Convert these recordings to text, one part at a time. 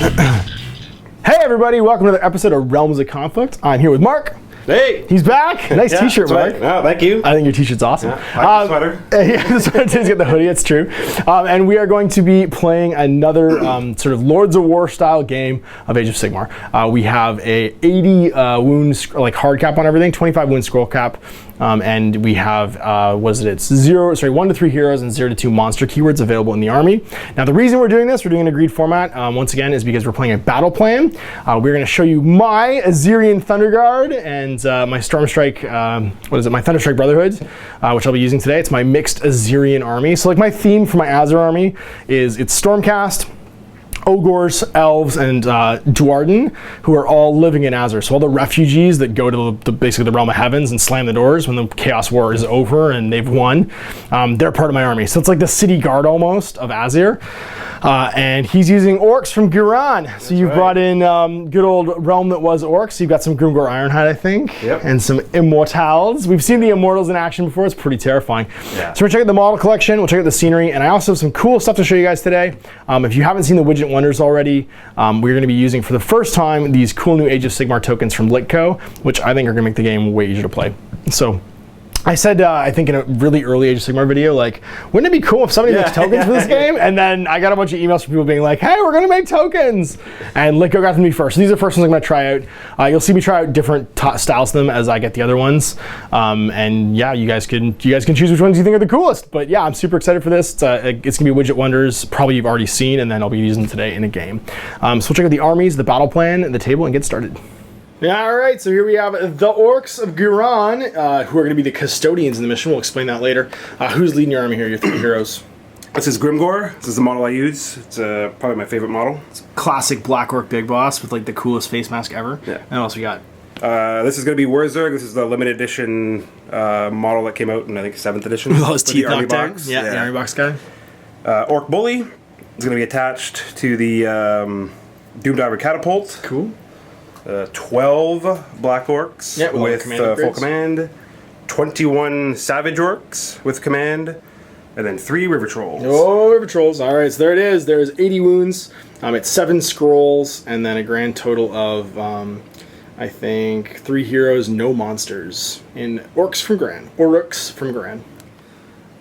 Hey everybody, welcome to another episode of Realms of Conflict. I'm here with Mark. Hey! He's back! Nice t-shirt, Mark. Right. Oh, thank you. I think your t-shirt's awesome. Yeah, I like the sweater. Yeah, the sweater's got the hoodie, it's true. And we are going to be playing another sort of Lords of War style game of Age of Sigmar. We have a 80 wounds, like hard cap on everything, 25 wound scroll cap. And we have, it's 1 to 3 heroes and 0 to 2 monster keywords available in the army. Now the reason we're doing this, we're doing an agreed format, once again, is because we're playing a battle plan. We're going to show you my Azyrian Thunderguard and my Stormstrike, my Thunderstrike Brotherhood, which I'll be using today. It's my mixed Azyrian army. So like my theme for my Azir army is it's Stormcast, Ogres, Elves, and Duarden, who are all living in Azyr. So all the refugees that go to basically the realm of heavens and slam the doors when the Chaos War is over and they've won, they're part of my army. So it's like the city guard almost of Azyr. And he's using Orruks from Guerrilla. So you've brought in good old realm that was Orruks. You've got some Grimgor Ironhide, I think, and some Immortals. We've seen the Immortals in action before. It's pretty terrifying. Yeah. So we're checking the model collection. We'll check out the scenery, and I also have some cool stuff to show you guys today. If you haven't seen the Widget Wonders already, we're going to be using for the first time these cool new Age of Sigmar tokens from Litco, which I think are going to make the game way easier to play. So I said, I think in a really early Age of Sigmar video, like, wouldn't it be cool if somebody makes tokens for this game? And then I got a bunch of emails from people being like, hey, we're going to make tokens. And Litco got them to me first. So these are the first ones I'm going to try out. You'll see me try out different styles of them as I get the other ones. And yeah, you guys can choose which ones you think are the coolest. But yeah, I'm super excited for this. It's going to be Widget Wonders, probably you've already seen, and then I'll be using them today in a game. So we'll check out the armies, the battle plan, the table, and get started. Yeah, all right, so here we have the Orcs of Guerrilla, who are going to be the custodians in the mission. We'll explain that later. Who's leading your army here, your 3 heroes? This is Grimgor. This is the model I use. It's probably my favorite model. It's classic Black Orc Big Boss with like the coolest face mask ever. Yeah. And what else we got? This is going to be Wurzurg. This is the limited edition model that came out in, I think, 7th edition. With all his teeth knocked out. Box. Yeah, the army box guy. Orc Bully is going to be attached to the Doomdiver Catapult. Cool. 12 Black Orcs with full command, 21 Savage Orcs with command, and then 3 River Trolls. Oh, River Trolls. All right, so there it is. There's 80 wounds. It's 7 scrolls, and then a grand total of, I think, 3 heroes, no monsters, in Orruks from Gran.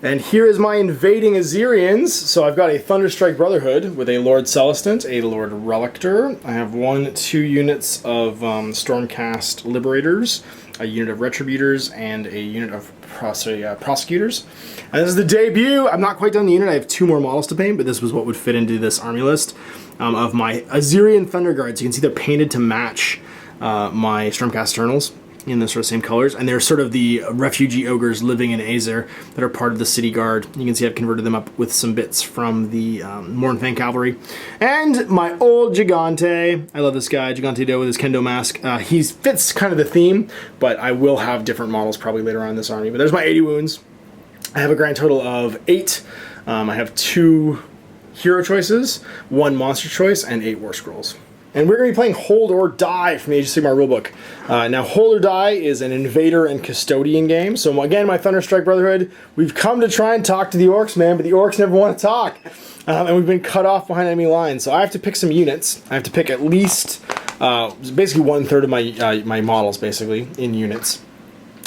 And here is my invading Azyrians. So I've got a Thunderstrike Brotherhood with a Lord Celestant, a Lord Relictor. I have 2 units of Stormcast Liberators, a unit of Retributors, and a unit of Prosecutors. And this is the debut. I'm not quite done the unit. I have 2 more models to paint, but this was what would fit into this army list of my Azyrian Thunderguard. So you can see they're painted to match my Stormcast Eternals in the sort of same colors, and they're sort of the refugee ogres living in Azyr that are part of the city guard. You can see I've converted them up with some bits from the Mornfang Cavalry. And my old Gigante. I love this guy, Gigante Do with his Kendo mask. He fits kind of the theme, but I will have different models probably later on in this army. But there's my 80 wounds. I have a grand total of 8. I have 2 hero choices, 1 monster choice, and 8 Warscrolls. And we're going to be playing Hold or Die from the Age of Sigmar rulebook. Now, Hold or Die is an invader and custodian game. So again, my Thunderstrike Brotherhood, we've come to try and talk to the Orcs, man, but the Orcs never want to talk. And we've been cut off behind enemy lines. So I have to pick some units. I have to pick at least, basically 1/3 of my models, basically, in units.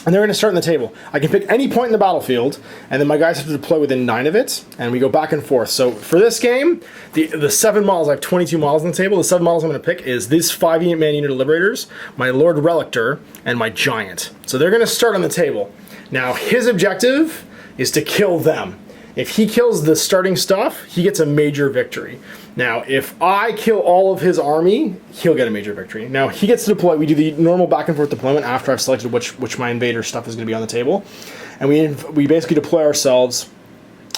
And they're going to start on the table. I can pick any point in the battlefield, and then my guys have to deploy within 9 of it, and we go back and forth. So for this game, the 7 models, I have 22 models on the table. The 7 models I'm going to pick is this 5-man unit of Liberators, my Lord Relictor, and my Giant. So they're going to start on the table. Now, his objective is to kill them. If he kills the starting stuff, he gets a major victory. Now, if I kill all of his army, he'll get a major victory. Now, he gets to deploy. We do the normal back and forth deployment after I've selected which my invader stuff is going to be on the table. And we basically deploy ourselves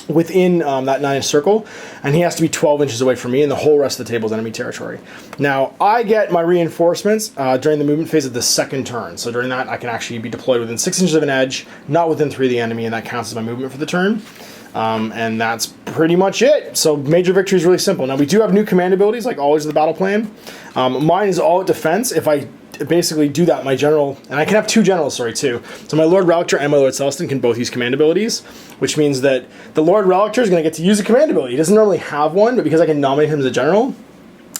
within that 9-inch circle, and he has to be 12 inches away from me, and the whole rest of the table is enemy territory. Now, I get my reinforcements during the movement phase of the 2nd turn. So during that, I can actually be deployed within 6 inches of an edge, not within 3 of the enemy, and that counts as my movement for the turn. And that's pretty much it. So major victory is really simple. Now, we do have new command abilities, like always in the battle plan. Mine is all defense. If I basically do that, my general, and I can have 2 generals, too. So my Lord Relictor and my Lord Celestin can both use command abilities, which means that the Lord Relictor is going to get to use a command ability. He doesn't normally have one, but because I can nominate him as a general,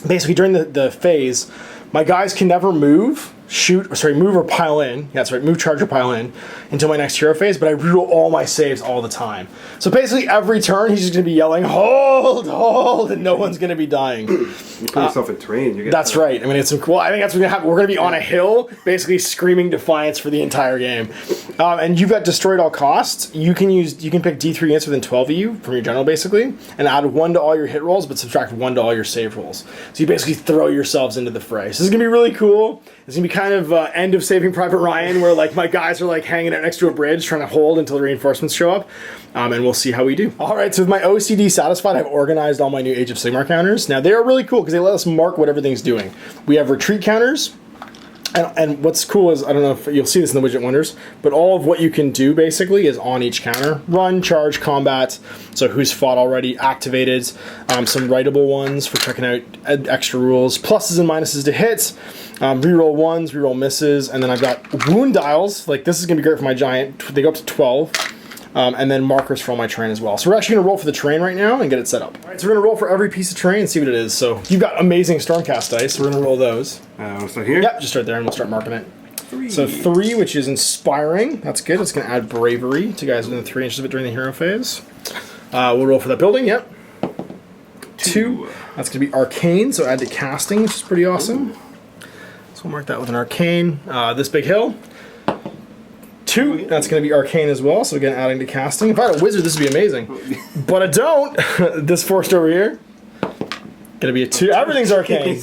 basically during the phase, my guys can never move or pile in. Yeah, that's right, move, charge, or pile in until my next hero phase, but I reroll all my saves all the time. So basically every turn he's just going to be yelling, hold, and no one's going to be dying. You put yourself in terrain. That's right. I mean, it's some cool. I think that's what's going to happen. We're going to be on a hill, basically screaming defiance for the entire game. And you've got destroy at all costs. You can pick D3 units within 12 of you from your general, basically, and add 1 to all your hit rolls, but subtract 1 to all your save rolls. So you basically throw yourselves into the fray. So this is going to be really cool. It's going to be kind of end of Saving Private Ryan, where like my guys are like hanging out next to a bridge trying to hold until the reinforcements show up, and we'll see how we do. All right, so with my OCD satisfied, I've organized all my new Age of Sigmar counters. Now they are really cool because they let us mark what everything's doing. We have retreat counters, and what's cool is, I don't know if you'll see this in the Widget Wonders, but all of what you can do basically is on each counter. Run, charge, combat, so who's fought already, activated, some writable ones for checking out extra rules, pluses and minuses to hits, reroll ones, reroll misses, and then I've got wound dials. Like this is going to be great for my giant. They go up to 12. And then markers for all my terrain as well. So we're actually going to roll for the terrain right now and get it set up. All right, so we're going to roll for every piece of terrain and see what it is. So you've got amazing Stormcast dice, so we're going to roll those. So here? Yep, just right there, and we'll start marking it. 3. So 3, which is inspiring. That's good. It's going to add bravery to guys within 3 inches of it during the hero phase. We'll roll for that building, yep. 2. That's going to be arcane, so add to casting, which is pretty awesome. So we'll mark that with an arcane. This big hill. 2, that's going to be arcane as well, so again, adding to casting. If I had a wizard, this would be amazing. But I don't. This forced over here. Going to be a 2. Everything's arcane.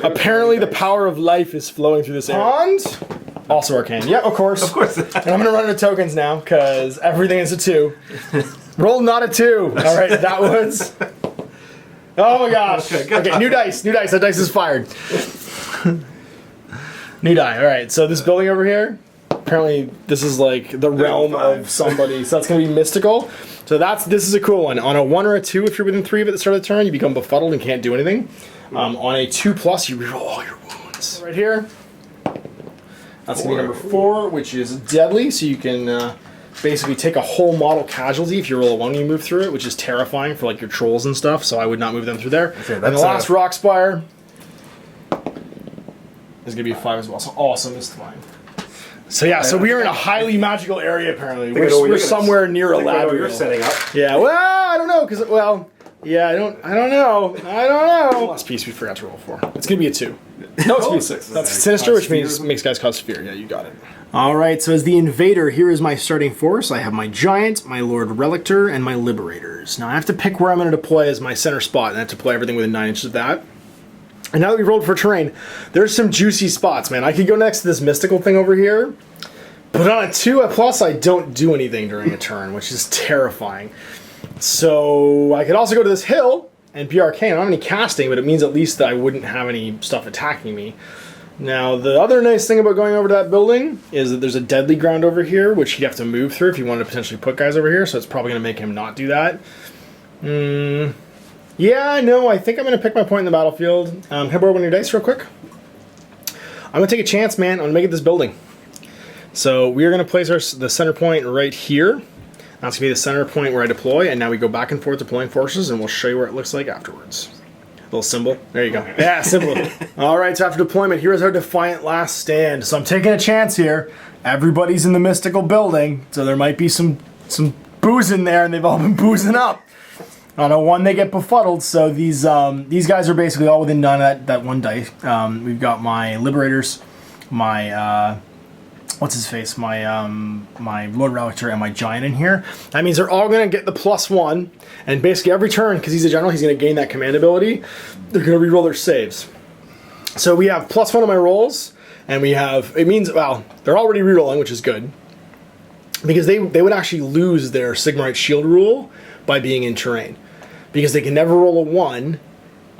Apparently the power of life is flowing through this area. Pond, also arcane. Yeah, of course. Of course. And I'm going to run into tokens now, because everything is a 2. Roll not a 2. All right, that was... Oh my gosh. Okay, new dice. That dice is fired. New die. All right, so this building over here, apparently this is like the realm of somebody, so that's going to be mystical. So this is a cool one. On a 1 or a 2, if you're within 3 of it at the start of the turn, you become befuddled and can't do anything. On a 2+, you reroll all your wounds. Right here, that's going to be number 4, which is deadly, so you can basically take a whole model casualty if you roll a 1 when you move through it, which is terrifying for like your trolls and stuff, so I would not move them through there. Okay, and the last Rock Spire is going to be a 5 as well, so awesome is fine. So yeah, so we are in a highly magical area apparently. We're somewhere near a ladder. You're setting up. Yeah, well, I don't know, because, well, yeah, I don't know. Last piece we forgot to roll for. It's going to be a 2. No, it's going to be a 6. That's Sinister, which means makes guys cause fear. Yeah, you got it. All right, so as the Invader, here is my starting force. I have my Giant, my Lord Relictor, and my Liberators. Now I have to pick where I'm going to deploy as my center spot, and I have to deploy everything within 9 inches of that. And now that we've rolled for terrain, there's some juicy spots, man. I could go next to this mystical thing over here, but on a 2+, I don't do anything during a turn, which is terrifying. So I could also go to this hill and be arcane. I don't have any casting, but it means at least that I wouldn't have any stuff attacking me. Now, the other nice thing about going over to that building is that there's a deadly ground over here, which he'd have to move through if he wanted to potentially put guys over here, so it's probably going to make him not do that. Yeah, no, I think I'm going to pick my point in the battlefield. Head over one of your dice real quick. I'm going to take a chance, man. I'm going to make it this building. So we are going to place the center point right here. That's going to be the center point where I deploy, and now we go back and forth deploying forces, and we'll show you where it looks like afterwards. Little symbol. There you go. Yeah, symbol. All right, so after deployment, here's our defiant last stand. So I'm taking a chance here. Everybody's in the mystical building, so there might be some booze in there, and they've all been boozing up. On a 1, they get befuddled, so these guys are basically all within 9 of that 1 dice. We've got my Liberators, my what's his face, my Lord Relictor, and my Giant in here. That means they're all going to get the +1, and basically every turn, because he's a general, he's going to gain that command ability. They're going to reroll their saves. So we have +1 on my rolls, and we have, it means, well, they're already rerolling, which is good, because they would actually lose their Sigmarite shield rule by being in terrain, because they can never roll a 1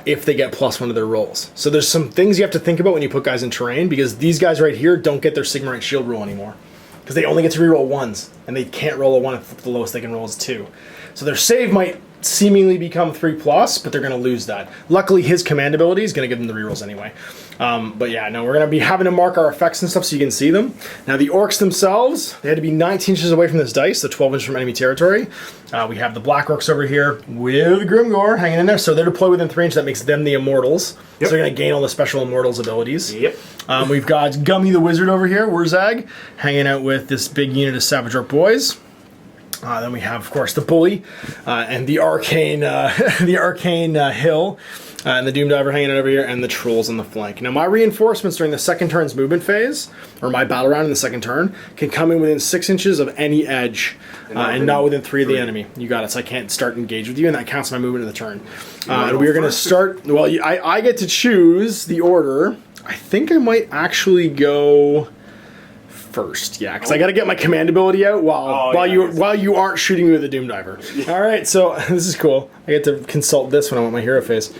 if they get +1 to their rolls. So there's some things you have to think about when you put guys in terrain, because these guys right here don't get their Sigmarite shield rule anymore, because they only get to reroll 1s, and they can't roll a 1 if the lowest they can roll is 2. So their save might seemingly become 3+, but they're going to lose that. Luckily, his command ability is going to give them the rerolls anyway. But yeah, no, we're going to be having to mark our effects and stuff so you can see them. Now, the orcs themselves, they had to be 19 inches away from this dice, so 12 inches from enemy territory. We have the black orcs over here with Grimgor hanging in there, so they're deployed within 3 inches. That makes them the immortals. Yep. So they're going to gain all the special immortals abilities. Yep. We've got Gummy the wizard over here, Wurzag, hanging out with this big unit of Savage Orc boys. Then we have, of course, the bully and the arcane, hill, and the doom diver hanging out over here, and the trolls on the flank. Now, my reinforcements during the second turn's movement phase, or my battle round in the second turn, can come in within 6 inches of any edge, and not within 3 of the enemy. You got it. So I can't start engage with you, and that counts my movement in the turn. And we are going to start. Well, I get to choose the order. I think I might actually go first, yeah, because I got to get my command ability out while you aren't shooting me with a doom diver. All right, so this is cool. I get to consult this when I want my hero phase.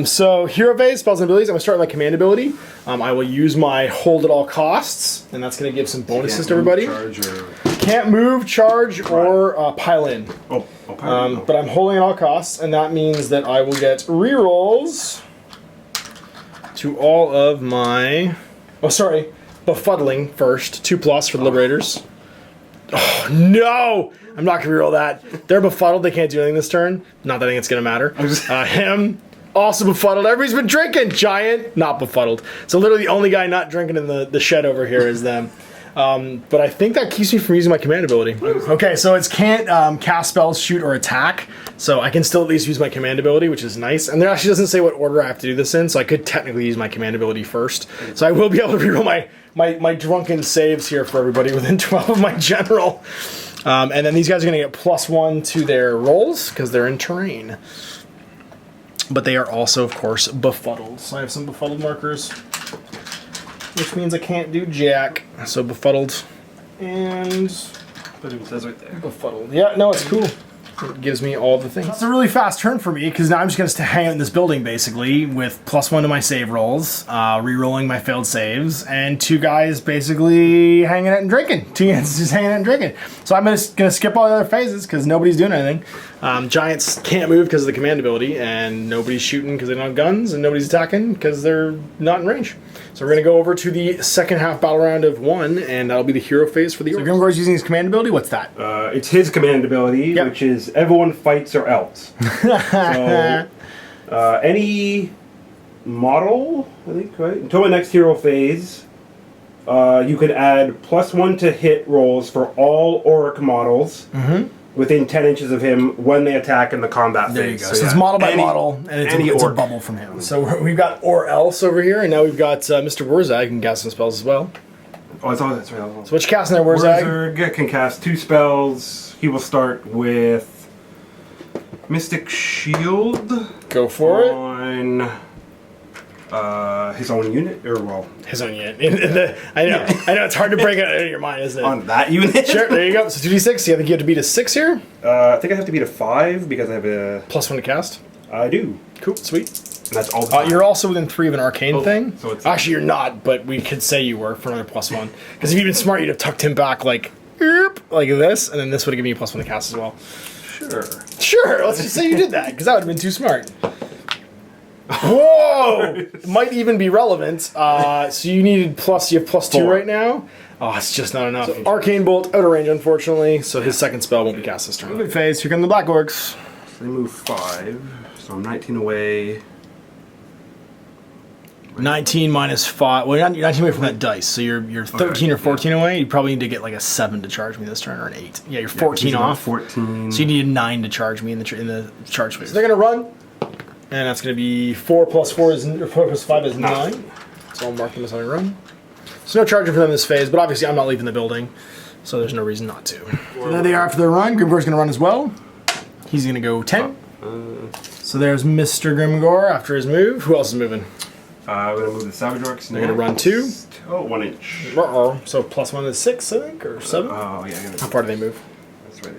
So hero phase, spells and abilities. I'm gonna start with my command ability. I will use my hold at all costs, and that's gonna give some bonuses to everybody. Can't move, charge, or pile in. Pile in. But I'm holding at all costs, and that means that I will get rerolls to all of my. Befuddling first, 2+ for the Liberators. Oh no! I'm not gonna reroll that. They're befuddled. They can't do anything this turn. Not that I think it's gonna matter. Him also befuddled. Everybody's been drinking. Giant not befuddled. So literally the only guy not drinking in the shed over here is them. But I think that keeps me from using my command ability. Okay, so it can't cast spells, shoot, or attack. So I can still at least use my command ability, which is nice. And there actually doesn't say what order I have to do this in, so I could technically use my command ability first. So I will be able to reroll my drunken saves here for everybody within 12 of my general. And then these guys are going to get +1 to their rolls because they're in terrain. But they are also, of course, befuddled. So I have some befuddled markers, which means I can't do jack. So befuddled and but it says right there. Befuddled. Yeah, no, it's cool. It gives me all the things. It's a really fast turn for me because now I'm just going to hang out in this building basically with +1 to my save rolls, re-rolling my failed saves, and 2 guys basically hanging out and drinking. 2 guys just hanging out and drinking. So I'm just going to skip all the other phases because nobody's doing anything. Giants can't move because of the command ability, and nobody's shooting because they don't have guns, and nobody's attacking because they're not in range. So we're going to go over to the second half battle round of 1, and that'll be the hero phase for the Orcs. So Grimgor's using his command ability. What's that? It's his command ability, which is everyone fights or else. So any model, I think, right? Until my next hero phase, you can add +1 to hit rolls for all Orruk models within 10 inches of him when they attack in the combat phase. There you go. So it's model by model, and it's a bubble from him. So we've got or else over here, and now we've got Mr. Wurzag can cast some spells as well. Oh, that's right. So what you casting there, Wurzag? Wurzag can cast 2 spells. He will start with Mystic Shield. Go for it. On his own unit, his own unit. I know it's hard to break it out of your mind, isn't it? On that unit. Sure, there you go. So 2d6. You have to beat a 6 here. I think I have to beat a 5 because I have a +1 to cast. I do. Cool, sweet. And that's all. The you're also within 3 of an arcane thing. So it's actually you're not, but we could say you were for another +1. Because if you'd been smart, you'd have tucked him back like this, and then this would have given you a +1 to cast as well. Sure. Let's just say you did that because that would have been too smart. Whoa! It might even be relevant. So you needed you have +2 right now. Oh, it's just not enough. So, Arcane Bolt, out of range, unfortunately, so his second spell won't be cast this turn. Movement phase, here come the Black Orcs. So they move 5, so I'm 19 away. 19 minus 5. Well, you're 19 away from that dice, so you're 13 or 14 away. You probably need to get like a 7 to charge me this turn, or an 8. Yeah, you're 14 off. 14. So you need a 9 to charge me in the charge phase. So they're gonna run, and that's gonna be 4 + 4 is 4 + 5 is 9. So I'll mark them as having run. So no charging for them this phase, but obviously I'm not leaving the building, so there's no reason not to. So there they are after their run. Grimgor's gonna run as well. He's gonna go 10. So there's Mr. Grimgor after his move. Who else is moving? We're going to move the Savage Orcs. They're going to run 2. Oh, 1 inch. So +1 is 6, I think, or 7? Oh, yeah. How far do they move? That's right.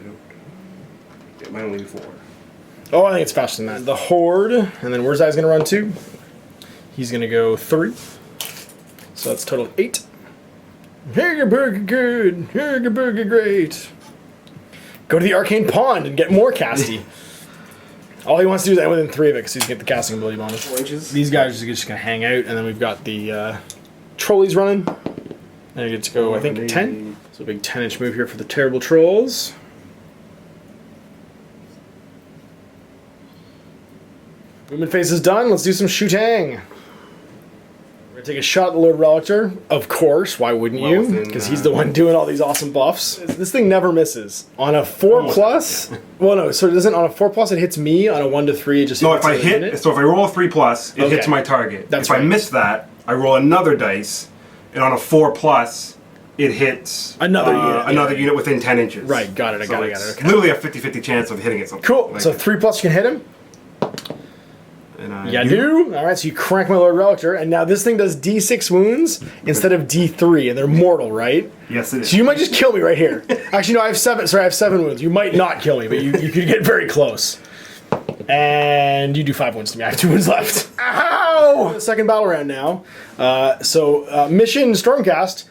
It might only be 4. Oh, I think it's faster than that. The Horde, and then Wurzag's going to run 2. He's going to go 3. So that's total 8. Burger good. Burger great. Go to the Arcane Pond and get more casty. All he wants to do is end within 3 of it because he's going to get the casting ability bonus. 4 inches. These guys are just going to hang out, and then we've got the trolleys running. And I get to go, I think, 10. So a big 10-inch move here for the terrible trolls. Movement phase is done. Let's do some shooting. We're going to take a shot at the Lord Relictor. Of course. Why wouldn't you? Because he's the one doing all these awesome buffs. This thing never misses. On a 4+, well, no, so it doesn't. On a 4+, it hits me. On a 1 to 3, it just no. hits If I hit, so if I roll a 3+, it hits my target. That's if right. I miss that, I roll another dice, and on a 4+, it hits another unit within 10 inches. Right, got it. I got it. Okay. Literally a 50-50 chance of hitting it. Cool. Like, so 3+, you can hit him. And I do. All right, so you crank my Lord Relictor, and now this thing does D6 wounds instead of D3, and they're mortal, right? Yes, it is. So you might just kill me right here. Actually, no, I have 7. Sorry, I have 7 wounds. You might not kill me, but you could get very close. And you do 5 wounds to me. I have 2 wounds left. Ow! Second battle round now. Mission Stormcast.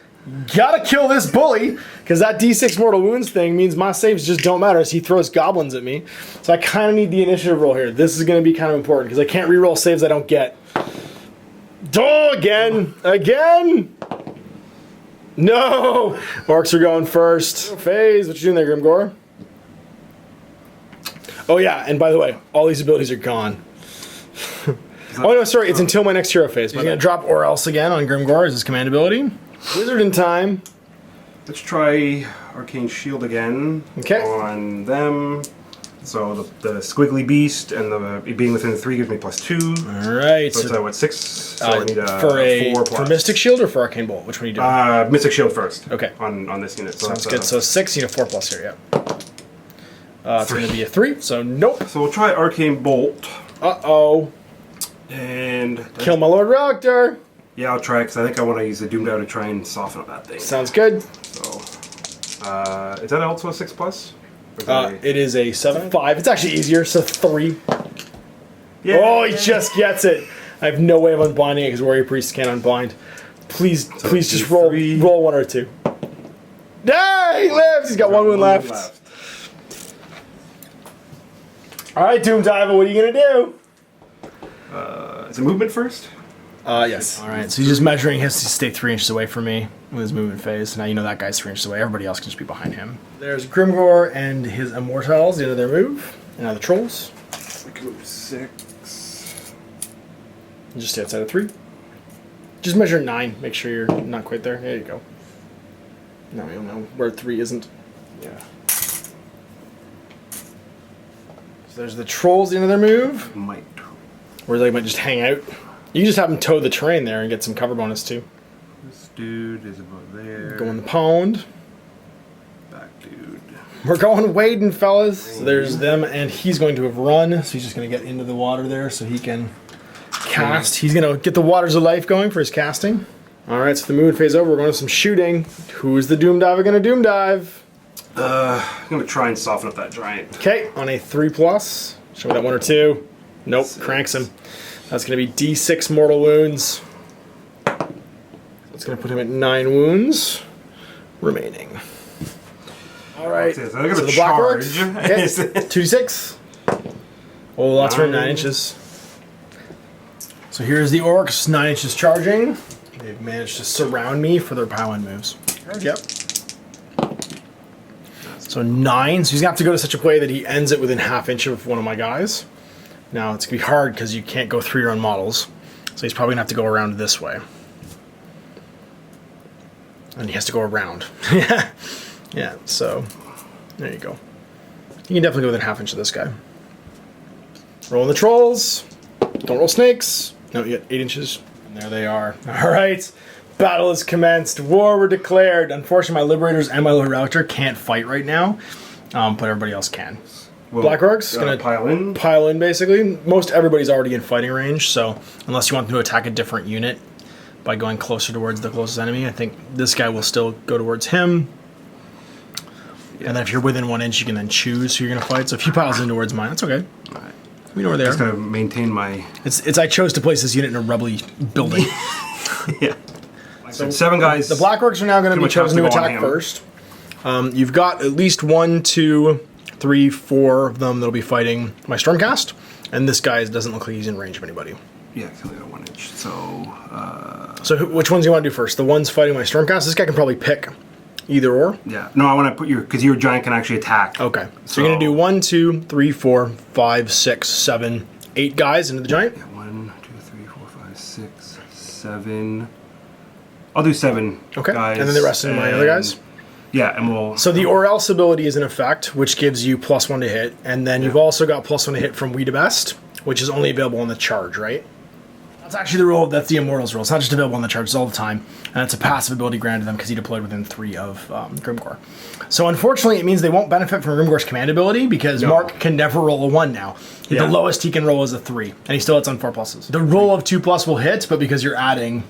Gotta kill this bully, because that D6 mortal wounds thing means my saves just don't matter as he throws goblins at me. So I kind of need the initiative roll here. This is going to be kind of important, because I can't reroll saves I don't get. Oh, again! Again! No! Orcs are going first. Phase, what you doing there, Grimgore? Oh yeah, and by the way, all these abilities are gone. Oh no, sorry, it's until my next hero phase. He's going to drop or else again on Grimgore as his command ability. Wizard in time. Let's try Arcane Shield again. Okay. On them. So the squiggly beast and the being within 3 gives me +2. All right. So it's what, 6? So I need a for 4+. For Mystic Shield or for Arcane Bolt? Which one are you doing? Mystic Shield first. Okay. On this unit. So Sounds good. So 6, you need a 4+ here. Yeah. It's going to be a 3. So nope. So we'll try Arcane Bolt. Uh-oh. And Kill my Lord Relictor. Yeah, I'll try because I think I want to use the Doom Dow to try and soften up that thing. Sounds good. So, is that also a 6+? It is a 7/5. It's actually easier, so 3. Yeah. Oh, he just gets it. I have no way of unbinding it because Warrior Priest can't unbind. Please, So please just roll 1 or 2. Yeah, he lives. He's got 1 wound left. All right, Doom Diver, what are you gonna do? Is it movement first? Yes. All right, so he's just measuring. He has to stay 3 inches away from me with his movement phase. Now you know that guy's 3 inches away. Everybody else can just be behind him. There's Grimgore and his Immortals, the end of their move. And now the Trolls. I can move 6. And just stay outside of 3. Just measure 9. Make sure you're not quite there. There you go. Now you'll know where 3 isn't. Yeah. So there's the Trolls, the end of their move. Might. Where they might just hang out. You can just have them toe the terrain there and get some cover bonus too. This dude is about there. Go in the pond. Back dude. We're going wading, fellas. So there's them, and he's going to have run, so he's just going to get into the water there so he can cast. He's going to get the Waters of Life going for his casting. All right, so the movement phase over. We're going to some shooting. Who's the Doom Diver going to Doom Dive? I'm going to try and soften up that giant. Okay, on a 3+. Show me that 1 or 2. Nope, 6. Cranks him. That's going to be D6 mortal wounds. It's going to put him at 9 wounds remaining. All right. So So the Black Orcs. Okay. 2d6. Oh, lots for 9 inches. So here's the Orcs, 9 inches charging. They've managed to surround me for their power moves. Yep. So 9. So he's going to have to go to such a way that he ends it within ½ inch of one of my guys. Now, it's going to be hard because you can't go through your own models. So he's probably going to have to go around this way. And he has to go around. Yeah, so there you go. You can definitely go within ½ inch of this guy. Rolling the Trolls. Don't roll snakes. No, you get 8 inches. And there they are. All right. Battle is commenced. War were declared. Unfortunately, my Liberators and my Lord Relictor can't fight right now. But everybody else can. Well, Black Orcs gonna pile in basically. Most everybody's already in fighting range, so unless you want them to attack a different unit by going closer towards the closest enemy, I think this guy will still go towards him. Yeah. And then if you're within 1 inch, you can then choose who you're gonna fight. So if he piles in towards mine, that's okay. Right. We know where they are. Just gotta maintain my. It's I chose to place this unit in a rubbly building. Yeah. So 7 guys. The Black Orcs are now going to be chosen to attack first. You've got at least 1, 2, 3, 4 of them that'll be fighting my Stormcast. And this guy doesn't look like he's in range of anybody. Yeah, it's only got a 1 inch. So. So which ones do you want to do first? The ones fighting my Stormcast? This guy can probably pick either or. Yeah. No, I want to put because your giant can actually attack. Okay. So you're going to do 1, 2, 3, 4, 5, 6, 7, 8 guys into the giant? Yeah, 1, 2, 3, 4, 5, 6, 7. I'll do 7 okay. guys. And then the rest of my other guys? Yeah, and we'll... So the or else ability is in effect, which gives you +1 to hit. And then you've also got +1 to hit from We to Best, which is only available on the charge, right? That's actually the rule. That's the Immortals rule. It's not just available on the charges all the time, and it's a passive ability granted them because he deployed within 3 of Grimgor. So unfortunately, it means they won't benefit from Grimgor's command ability because Mark can never roll a 1 now. The lowest he can roll is a 3, and he still hits on 4 pluses. The roll of 2+ will hit, but because you're adding,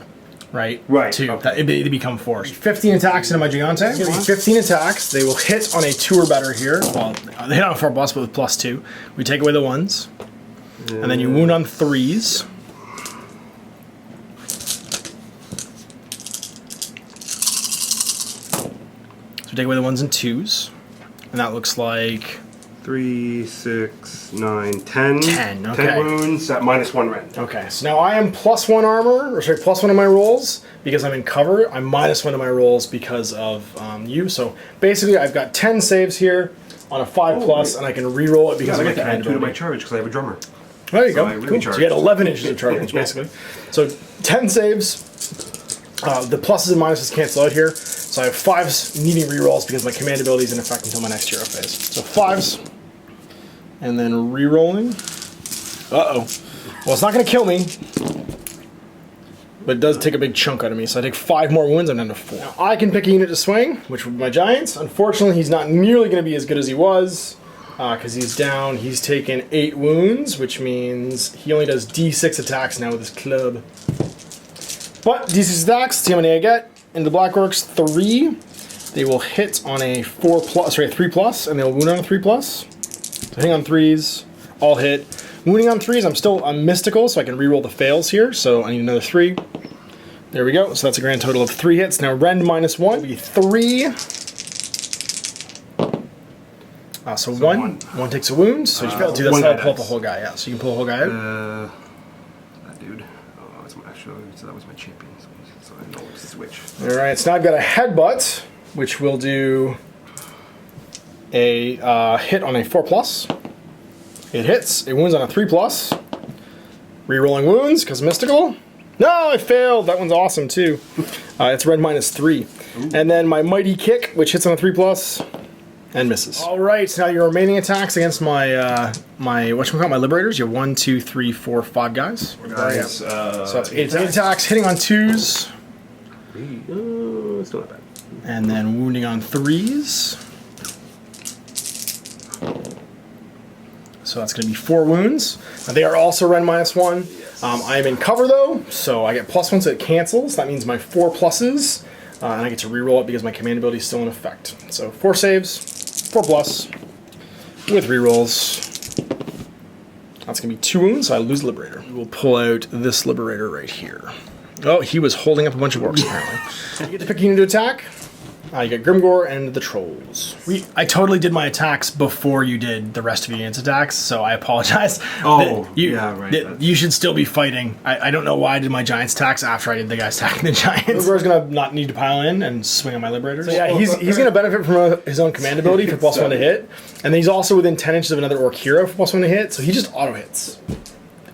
right, 2, okay. They become 4. 15 attacks into my Gigante. It's going to be 15 attacks. They will hit on a 2 or better here. Well, they hit on a 4+, but with +2. We take away the 1s, and then you wound on 3s. So take away the 1s and 2s, and that looks like 3, 6, 9, 10. 10, okay. 10 wounds at -1 rend. Okay, so now I am +1 armor, or sorry, +1 of my rolls because I'm in cover. I'm -1 of my rolls because of you. So basically, I've got 10 saves here on a 5+, and I can re-roll it because I get the add 2 to my charge because I have a drummer. There you go. Really cool. So you get 11 inches of charge, basically. So 10 saves. The pluses and minuses cancel out here. So I have 5s needing rerolls because my command ability is in effect until my next hero phase. So 5s, and then rerolling. Uh-oh. Well, it's not going to kill me, but it does take a big chunk out of me. So I take 5 more wounds, I'm down to 4. Now, I can pick a unit to swing, which would be my Giants. Unfortunately, he's not nearly going to be as good as he was, because he's down. He's taken 8 wounds, which means he only does D6 attacks now with his club. But D6 attacks, see how many I get. In the Black Orcs, 3. They will hit on a 3+, and they'll wound on a 3+. So hitting on 3s, all hit. Wounding on 3s, I'm mystical, so I can reroll the fails here. So I need another 3. There we go. So that's a grand total of 3 hits. Now rend -1 will be 3. So 1 takes a wound. So you fail 2. That's how I pull up the whole guy. Yeah. So you can pull the whole guy out. That dude. Oh, that's so that was my champion. So I know which is which. All right. So now I've got a headbutt, which will do a hit on a 4+. It hits. It wounds on a 3+. Rerolling wounds because mystical. No, I failed. That one's awesome too. It's rend -3. Ooh. And then my mighty kick, which hits on a 3+. And misses. All right, so now your remaining attacks against my my liberators. You have 1, 2, 3, 4, 5 guys. So that's 8 attacks, hitting on 2s. Still not bad. And then wounding on 3s. So that's going to be 4 wounds. Now they are also rend -1. Yes. I am in cover though, so I get +1, so it cancels. That means my 4 pluses. And I get to reroll it because my command ability is still in effect. So 4 saves, 4+ with rerolls. That's going to be 2 wounds, so I lose Liberator. We'll pull out this Liberator right here. Oh, he was holding up a bunch of orcs, apparently. You get to pick a unit to attack. You get Grimgor and the Trolls. I totally did my attacks before you did the rest of your unit's attacks, so I apologize. Oh, yeah, right. You should still be fighting. I don't know why I did my Giants attacks after I did the guys attacking the Giants. Grimgor's going to not need to pile in and swing on my Liberators. So yeah, he's going to benefit from his own command ability for +1 to hit, and then he's also within 10 inches of another Orc hero for +1 to hit, so he just auto-hits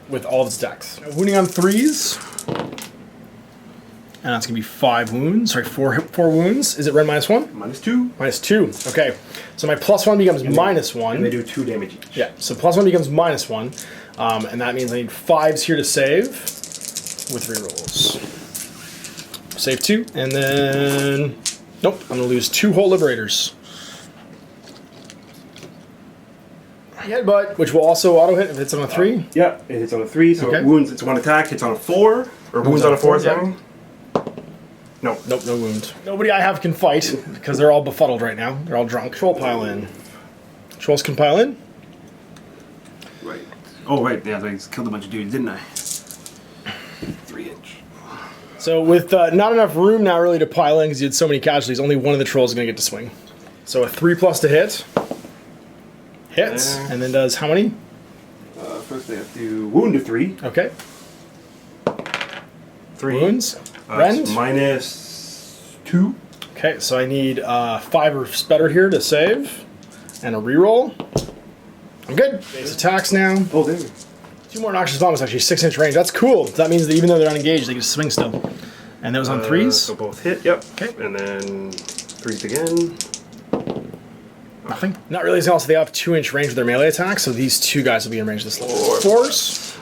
with all of his attacks. Wounding on 3s. And that's going to be 5 wounds. Sorry, 4 wounds. Is it rend -1? -2. -2. Okay. So my +1 becomes -1. And they do 2 damage each. Yeah. So +1 becomes -1. And that means I need 5s here to save with rerolls. Save 2. And then... Nope. I'm going to lose 2 whole Liberators. Headbutt, which will also auto-hit if it's on a 3. Yeah. It hits on a 3, so it wounds. It's 1 attack. Hits on a 4. Or wounds on a 4, sorry. Nope. Nope, no wound. Nobody I have can fight, because they're all befuddled right now. They're all drunk. Troll pile in. Trolls can pile in? Right. Oh, right. Yeah, I killed a bunch of dudes, didn't I? 3 inch. So with not enough room now really to pile in, because you had so many casualties, only one of the trolls is going to get to swing. So a 3+ to hit. Hits. And then does how many? First they have to wound to 3. Okay. 3 wounds. Rend. -2. Okay, so I need 5 or better here to save, and a reroll. I'm good. Base attacks now. Oh, there. 2 more noxious bombs, actually 6-inch range. That's cool. That means that even though they're unengaged, they can swing still. And that was on 3s. So both hit. Yep. Okay. And then 3s again. Nothing. Not really, also they have 2-inch range with their melee attacks, so these 2 guys will be in range this level. 4s.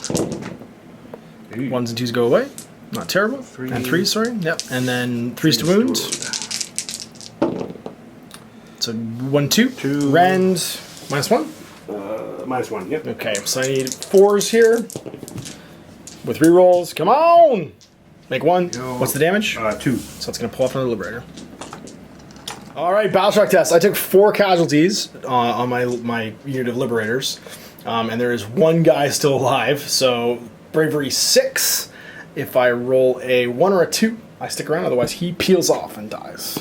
1s and 2s go away. Not terrible. And 3s, sorry. Yep. And then 3s to wound. So 1, 2. Rend. -1. -1. Yep. Okay, so I need 4s here. With rerolls. Come on! Make 1. What's the damage? 2. So it's going to pull off another Liberator. Alright, Battleshock test. I took 4 casualties on my unit of Liberators. And there is 1 guy still alive. So Bravery 6. If I roll a 1 or a 2, I stick around. Otherwise, he peels off and dies.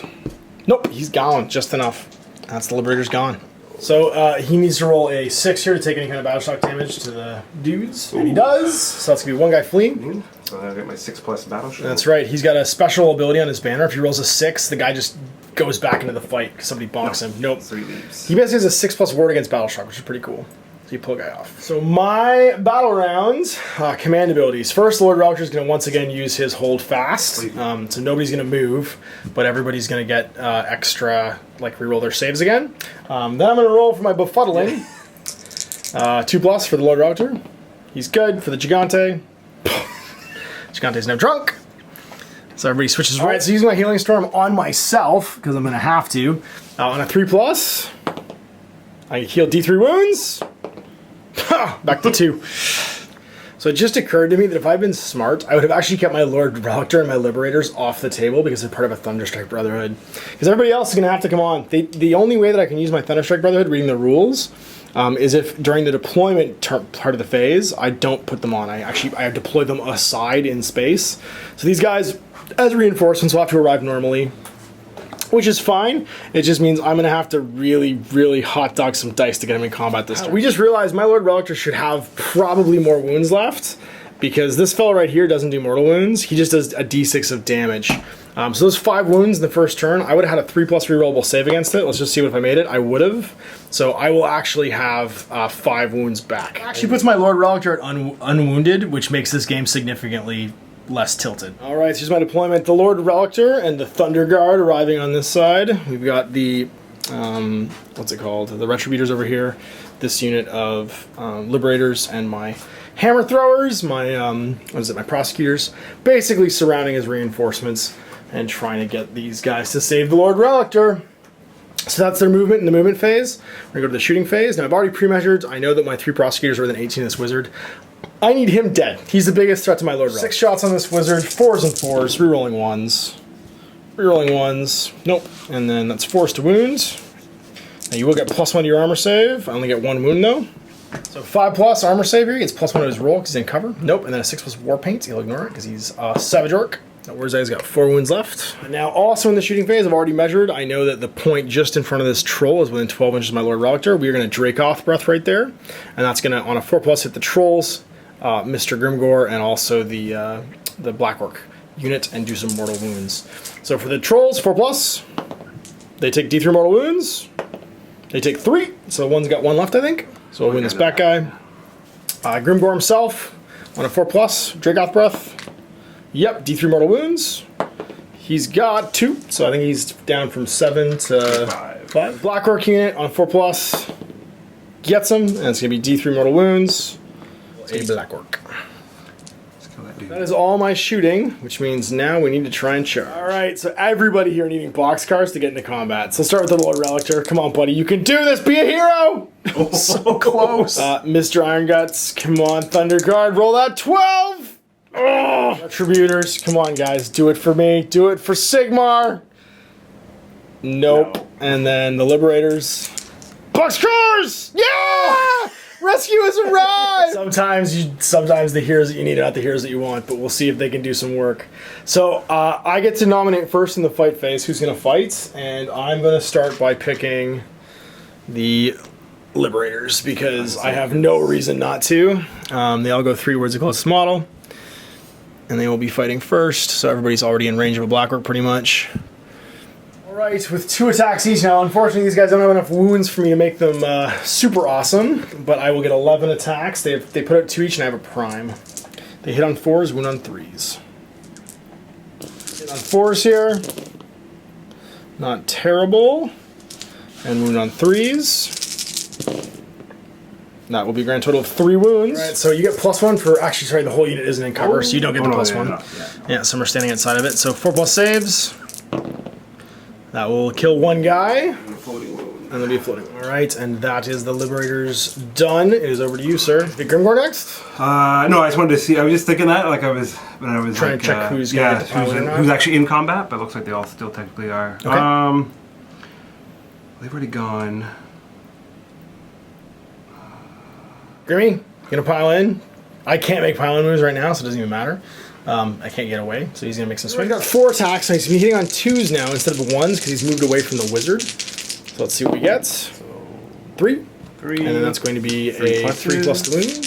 Nope, he's gone. Just enough. That's the Liberator's gone. So he needs to roll a 6 here to take any kind of Battleshock damage to the dudes. And he does. So that's going to be 1 guy fleeing. So I get my 6+ Battleshock. That's right. He's got a special ability on his banner. If he rolls a 6, the guy just goes back into the fight because somebody bonks him. Nope. 3 leaves. He basically has a 6+ ward against Battleshock, which is pretty cool. So you pull a guy off. So my battle rounds, command abilities. First, Lord Relic is going to once again use his hold fast. So nobody's going to move, but everybody's going to get extra, like reroll their saves again. Then I'm going to roll for my befuddling. 2+ for the Lord Relic. He's good for the Gigante. Gigante's now drunk. So everybody switches. All right, so using my Healing Storm on myself, because I'm going to have to. On a 3+, I heal D3 wounds. Back to 2. So it just occurred to me that if I'd been smart, I would have actually kept my Lord Relictor and my Liberators off the table because they're part of a Thunderstrike Brotherhood. Because everybody else is going to have to come on. The only way that I can use my Thunderstrike Brotherhood, reading the rules, is if during the deployment part of the phase, I don't put them on. I deploy them aside in space. So these guys, as reinforcements, will have to arrive normally, which is fine. It just means I'm going to have to really, really hot dog some dice to get him in combat this time. We just realized my Lord Relictor should have probably more wounds left, because this fellow right here doesn't do mortal wounds. He just does a d6 of damage. So those 5 wounds in the first turn, I would have had a 3+ rerollable save against it. Let's just see what if I made it. I would have. So I will actually have 5 wounds back. Actually puts my Lord Relictor at unwounded, which makes this game significantly less tilted. All right, so here's my deployment. The Lord Relictor and the Thunderguard arriving on this side. We've got the, what's it called? The Retributors over here. This unit of Liberators and my Hammer Throwers, my, my Prosecutors, basically surrounding as reinforcements and trying to get these guys to save the Lord Relictor. So that's their movement in the movement phase. We're going to go to the shooting phase. Now I've already pre-measured. I know that my 3 Prosecutors are within 18 of this Wizard. I need him dead. He's the biggest threat to my Lord Relic. 6 shots on this Wizard, 4s and 4s, rerolling 1s. Rerolling 1s, nope. And then that's 4s to wound. Now you will get +1 to your armor save. I only get 1 wound though. So 5+ armor save here, he gets +1 to his roll because he's in cover. Nope, and then a 6+ war paint, he'll ignore it because he's a Savage Orc. Where's that? He's got 4 wounds left. Now also in the shooting phase, I've already measured. I know that the point just in front of this troll is within 12 inches of my Lord Relictor. We are going to Dracoth Breath right there. And that's going to, on a 4+, hit the trolls, Mr. Grimgore, and also the Black Orc unit and do some mortal wounds. So for the trolls, 4+, they take D3 mortal wounds. They take 3, so one's got 1 left, I think. So we'll win this back guy. Grimgore himself on a 4+, Dracoth Breath. Yep, D3 mortal wounds. He's got 2, so I think he's down from 7 to 5. Black Orc unit on 4+, gets him, and it's going to be D3 mortal wounds. A Black Orc. That is all my shooting, which means now we need to try and charge. Alright, so everybody here needing boxcars to get into combat. So start with the Lord Relictor. Come on, buddy, you can do this! Be a hero! So close! Mr. Iron Guts, come on, Thunderguard, roll that 12! Oh, Retributors, come on, guys, do it for me. Do it for Sigmar! Nope. No. And then the Liberators. Boxcars! Yeah! Rescue has arrived! Sometimes the heroes that you need are not the heroes that you want, but we'll see if they can do some work. So I get to nominate first in the fight phase who's going to fight, and I'm going to start by picking the Liberators because I have no reason not to. They all go 3 towards the closest model. And they will be fighting first, so everybody's already in range of a Black-Orc pretty much. Alright, with 2 attacks each now. Unfortunately, these guys don't have enough wounds for me to make them super awesome, but I will get 11 attacks. They put out 2 each, and I have a prime. They hit on 4s, wound on 3s. Hit on 4s here. Not terrible. And wound on 3s. That will be a grand total of 3 wounds. Right, so you get +1 for, actually, sorry, the whole unit isn't in cover, so you don't get the +1. Yeah, some are standing outside of it. So 4+ saves. That will kill 1 guy. And a floating wound. And there'll be a floating. All right, and that is the Liberators done. It is over to you, sir. Is Grimgor next? No, I just wanted to see. I was just thinking that, like when I was trying to check who's who's actually in combat, but it looks like they all still technically are. Okay. They've already gone. Grimmy, you gonna pile in? I can't make pile-in moves right now, so it doesn't even matter. I can't get away, so he's gonna make some swings. He's got 4 attacks, so he's gonna be hitting on 2s now instead of 1s because he's moved away from the wizard. So let's see what we get. So 3. And then that's going to be a 3+ wound.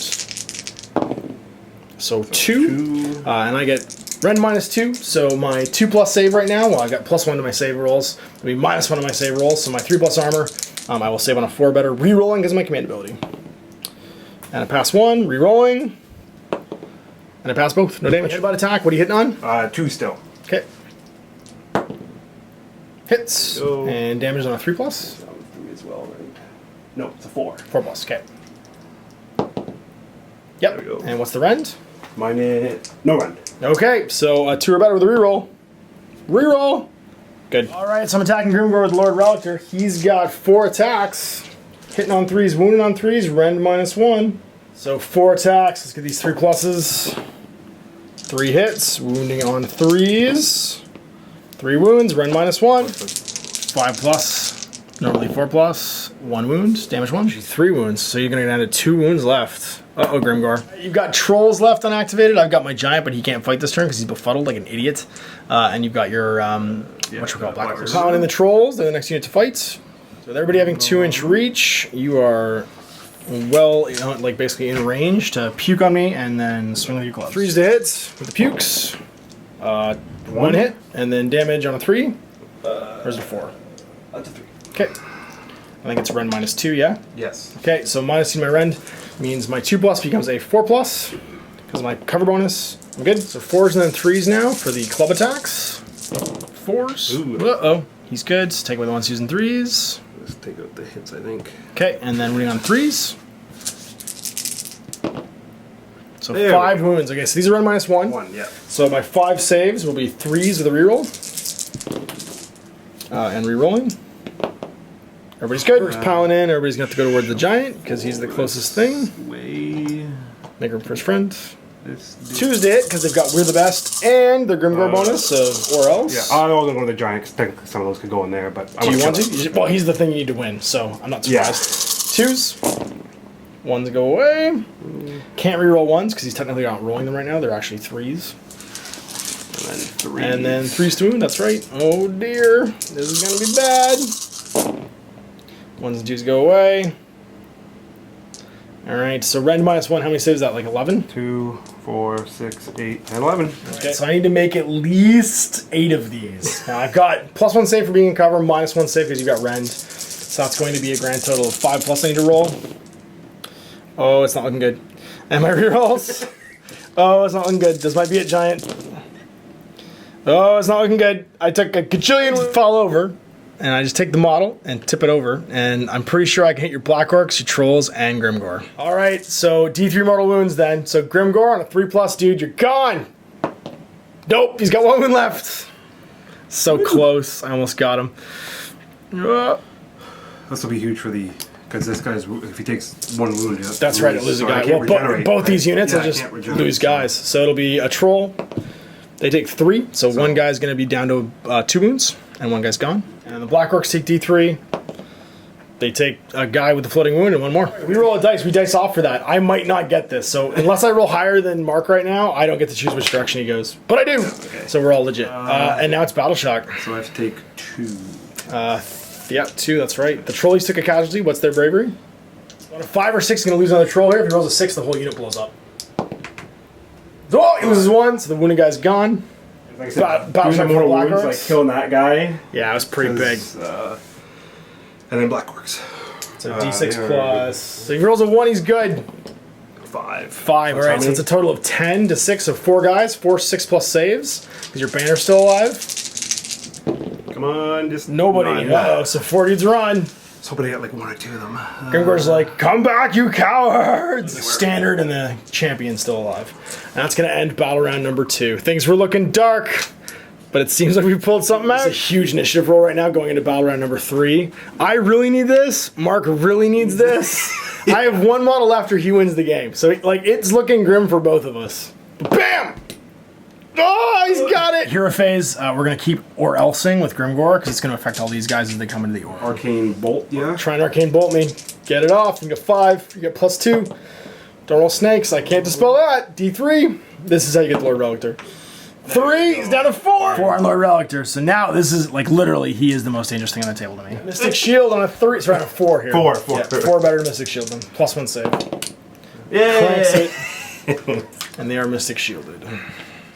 So 2. And I get rend -2, so my 2+ save right now, well, I got +1 to my save rolls. It'll be -1 to my save rolls, so my 3+ armor, I will save on a 4 better, re-rolling because of my command ability. And I pass 1, re-rolling. And I pass both. No damage. Headbutt attack. What are you hitting on? 2 still. Okay. Hits. Go. And damage on a 3+. That was 3 as well, right? No, it's a 4. 4+. Okay. Yep. There we go. And what's the rend? Mine is no rend. Okay, so 2 or better with a reroll. Reroll. Good. All right, so I'm attacking Grimgor with Lord Relictor. He's got 4 attacks. Hitting on 3s, wounding on 3s, rend -1. So 4 attacks. Let's get these 3+. 3 hits, wounding on 3s. 3 wounds, rend -1. 5+, normally 4+. 1 wound, damage 1. 3 wounds, so you're gonna get down to 2 wounds left. Uh-oh, Grimgor. You've got Trolls left unactivated. I've got my Giant, but he can't fight this turn because he's befuddled like an idiot. And you've got your, Black-Orcs. Pounding the Trolls, they're the next unit to fight. So with everybody having 2-inch reach, you are well, like basically in range to puke on me and then swing with your clubs. 3s to hits with the pukes. 1 hit, and then damage on a 3. Where's a 4? That's a 3. Okay. I think it's rend -2, yeah? Yes. Okay, so -2 my rend means my 2+ becomes a 4+ because of my cover bonus. I'm good. So 4s and then 3s now for the club attacks. 4s. Ooh. Uh-oh. He's good. So take away the 1s, 2s, and 3s. Let's take out the hits, I think. Okay, and then wounding on 3s. So there 5 wounds. Okay, so these are rend -1. 1, yeah. So my 5 saves will be 3s with a reroll. And rerolling. Everybody's good. We're piling in. Everybody's going to have to go towards the Giant because he's the closest thing. Way. Make room for his friend. This 2s to hit because they've got We're the Best and the Grimgor bonus or else. Yeah, I was going to go to the Giant because technically some of those could go in there, but do you want to? Well, he's the thing you need to win, so I'm not surprised. Yeah. 2s. 1s go away. Can't reroll 1s because he's technically not rolling them right now. They're actually 3s. And then 3s to wound. That's right. Oh dear, this is going to be bad. 1s and 2s go away. All right, so rend -1. How many saves is that? Like 11? 2, 4, 6, 8, and 11. Okay, so I need to make at least 8 of these. Now I've got +1 save for being in cover, -1 save because you've got rend. So that's going to be a grand total of 5+ I need to roll. Oh, it's not looking good. And my rerolls. Oh, it's not looking good. This might be a Giant. Oh, it's not looking good. I took a gajillion fall over, and I just take the model and tip it over, and I'm pretty sure I can hit your Black-Orcs, your Trolls, and Grimgor. All right, so D3 mortal wounds then. So Grimgor on a 3+, dude, you're gone. Nope, he's got 1 wound left. So close. I almost got him. This will be huge for the... Because this guy's, if he takes 1 wound, that's right, it loses a guy. Well, both these units will just lose guys. So it'll be a Troll. They take 3, so 1 guy's going to be down to 2 wounds, and 1 guy's gone. And the Black-Orcs take D3. They take a guy with a floating wound and 1 more. We roll a dice. We dice off for that. I might not get this, so unless I roll higher than Mark right now, I don't get to choose which direction he goes. But I do! Okay. So we're all legit. And now it's Battle Shock. So I have to take 2. Yeah, 2, that's right. The Trolleys took a casualty. What's their bravery? On a 5 or 6, he's going to lose another troll here. If he rolls a 6, the whole unit blows up. Oh, he loses 1, so the wounded guy's gone. Like I said, doing more wounds, like killing that guy. Yeah, it was pretty big. And then Black Orcs. So D6 plus. So if he rolls a 1, he's good. 5. 5, alright, so it's a total of 10 to 6, so 4 guys, 4 6+ saves, because your banner's still alive. Come on, just nobody. Uh-oh, so 4 dudes run. I was hoping I got like 1 or 2 of them. Grimgor's like, come back, you cowards! Standard and the champion's still alive. And that's going to end battle round number 2. Things were looking dark, but it seems like we pulled something out. It's a huge initiative roll right now going into battle round number 3. I really need this. Mark really needs this. I have 1 model left or he wins the game. So, like, it's looking grim for both of us. Bam! Oh, he's got it! Hero phase, we're going to keep Or-Elsing with Grimgor, because it's going to affect all these guys as they come into the Or. Arcane Bolt, yeah. Try an Arcane Bolt me. Get it off. You get 5. You get +2. Don't roll snakes. I can't dispel that. D3. This is how you get the Lord Relictor. 3. He's down to 4. 4 on Lord Relictor. So now this is, like, literally, he is the most dangerous thing on the table to me. Mystic Shield on a 3. Sorry, on a 4 here. 4. Yeah, 4 better than Mystic Shield. Then +1 save. Yay! And they are Mystic Shielded.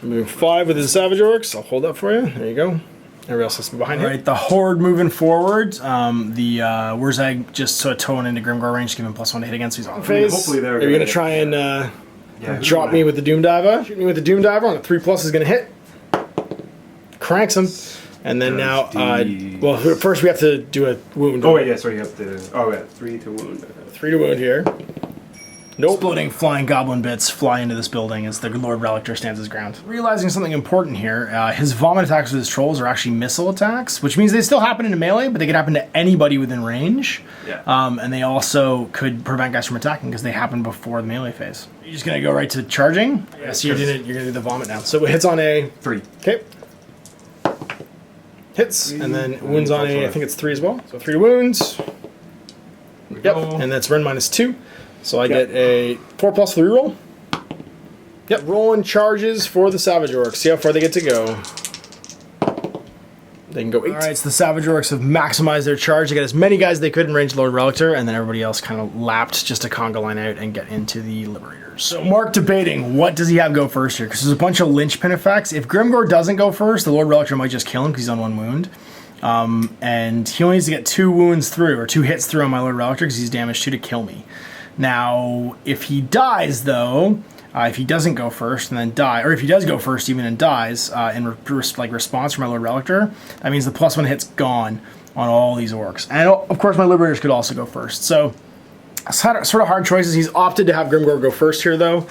Moving 5 with his Savage Orcs. I'll hold that for you. There you go. Everybody else has to be behind him. All right, the Horde moving forward. The Wurzag just sort of towing into Grimgor range, give him +1 to hit against. He's on phase. Hopefully they're going to try and drop me with the Doom Diver. Shoot me with the Doom Diver on a 3+ is going to hit. Cranks him. And then now, well, first we have to do a wound. Oh, wait, yeah, sorry, you have to. Oh, yeah, 3 to wound. 3 to wound here. Nope. Exploding flying goblin bits fly into this building as the Lord Relictor stands his ground. Realizing something important here, his vomit attacks with his trolls are actually missile attacks, which means they still happen into melee, but they could happen to anybody within range. Yeah. And they also could prevent guys from attacking because they happen before the melee phase. You're just gonna go right to charging? Yeah, so you're gonna do the vomit now. So it hits on a 3. Okay. Hits, and then wounds on a, I think it's 3 as well. So 3 to wounds. Yep, and that's rend -2. So I get a 4+ for the reroll. Yep, rolling charges for the Savage Orcs. See how far they get to go. They can go 8. Alright, so the Savage Orcs have maximized their charge. They got as many guys as they could in range Lord Relictor, and then everybody else kind of lapped just to conga line out and get into the Liberators. So Mark debating, what does he have go first here? Because there's a bunch of linchpin effects. If Grimgor doesn't go first, the Lord Relictor might just kill him because he's on 1 wound. And he only needs to get 2 wounds through, or 2 hits through on my Lord Relictor because he's damaged 2 to kill me. Now, if he dies, though, if he doesn't go first and then die, or if he does go first even and dies in response from my Lord Relictor, that means the +1 hit's gone on all these orcs. And, of course, my Liberators could also go first. So, sort of hard choices. He's opted to have Grimgor go first here, though,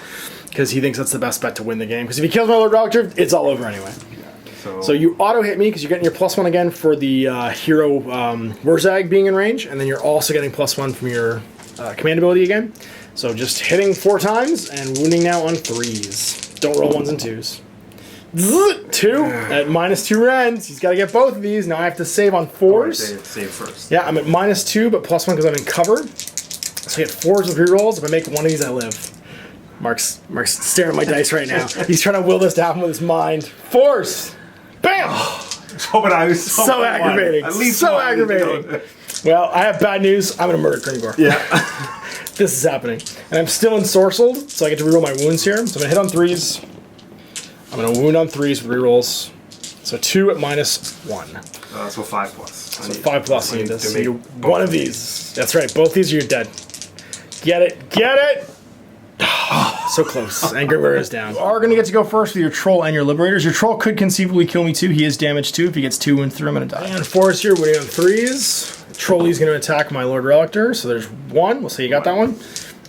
because he thinks that's the best bet to win the game. Because if he kills my Lord Relictor, it's all over anyway. So you auto-hit me because you're getting your +1 again for the hero Wurzag being in range, and then you're also getting +1 from your command ability again. So just hitting 4 times and wounding now on 3s. Don't roll 1s and 2s. 2 at -2 rends. He's got to get both of these. Now I have to save on 4s. Save first. Yeah, I'm at -2, but +1 because I'm in cover. So I get 4s with rerolls. If I make one of these, I live. Mark's staring at my dice right now. He's trying to will this to happen with his mind. Force! Bam! I was so aggravating. At least so aggravating. Well, I have bad news. I'm going to murder Grimgor. Yeah. This is happening. And I'm still ensorcelled, so I get to reroll my wounds here. So I'm going to hit on 3s. I'm going to wound on 3s with rerolls. So 2 at -1. So 5+. So 5+. You need this. So one of these. That's right. Both these are your dead. Get it. Get it! So close. And Grimgor is down. You are going to get to go first with your Troll and your Liberators. Your Troll could conceivably kill me too. He is damaged too. If he gets 2 wounds through, I'm going to die. And Force here, winning on 3s. Trolley's going to attack my Lord Relictor. So there's 1. We'll say you got that one.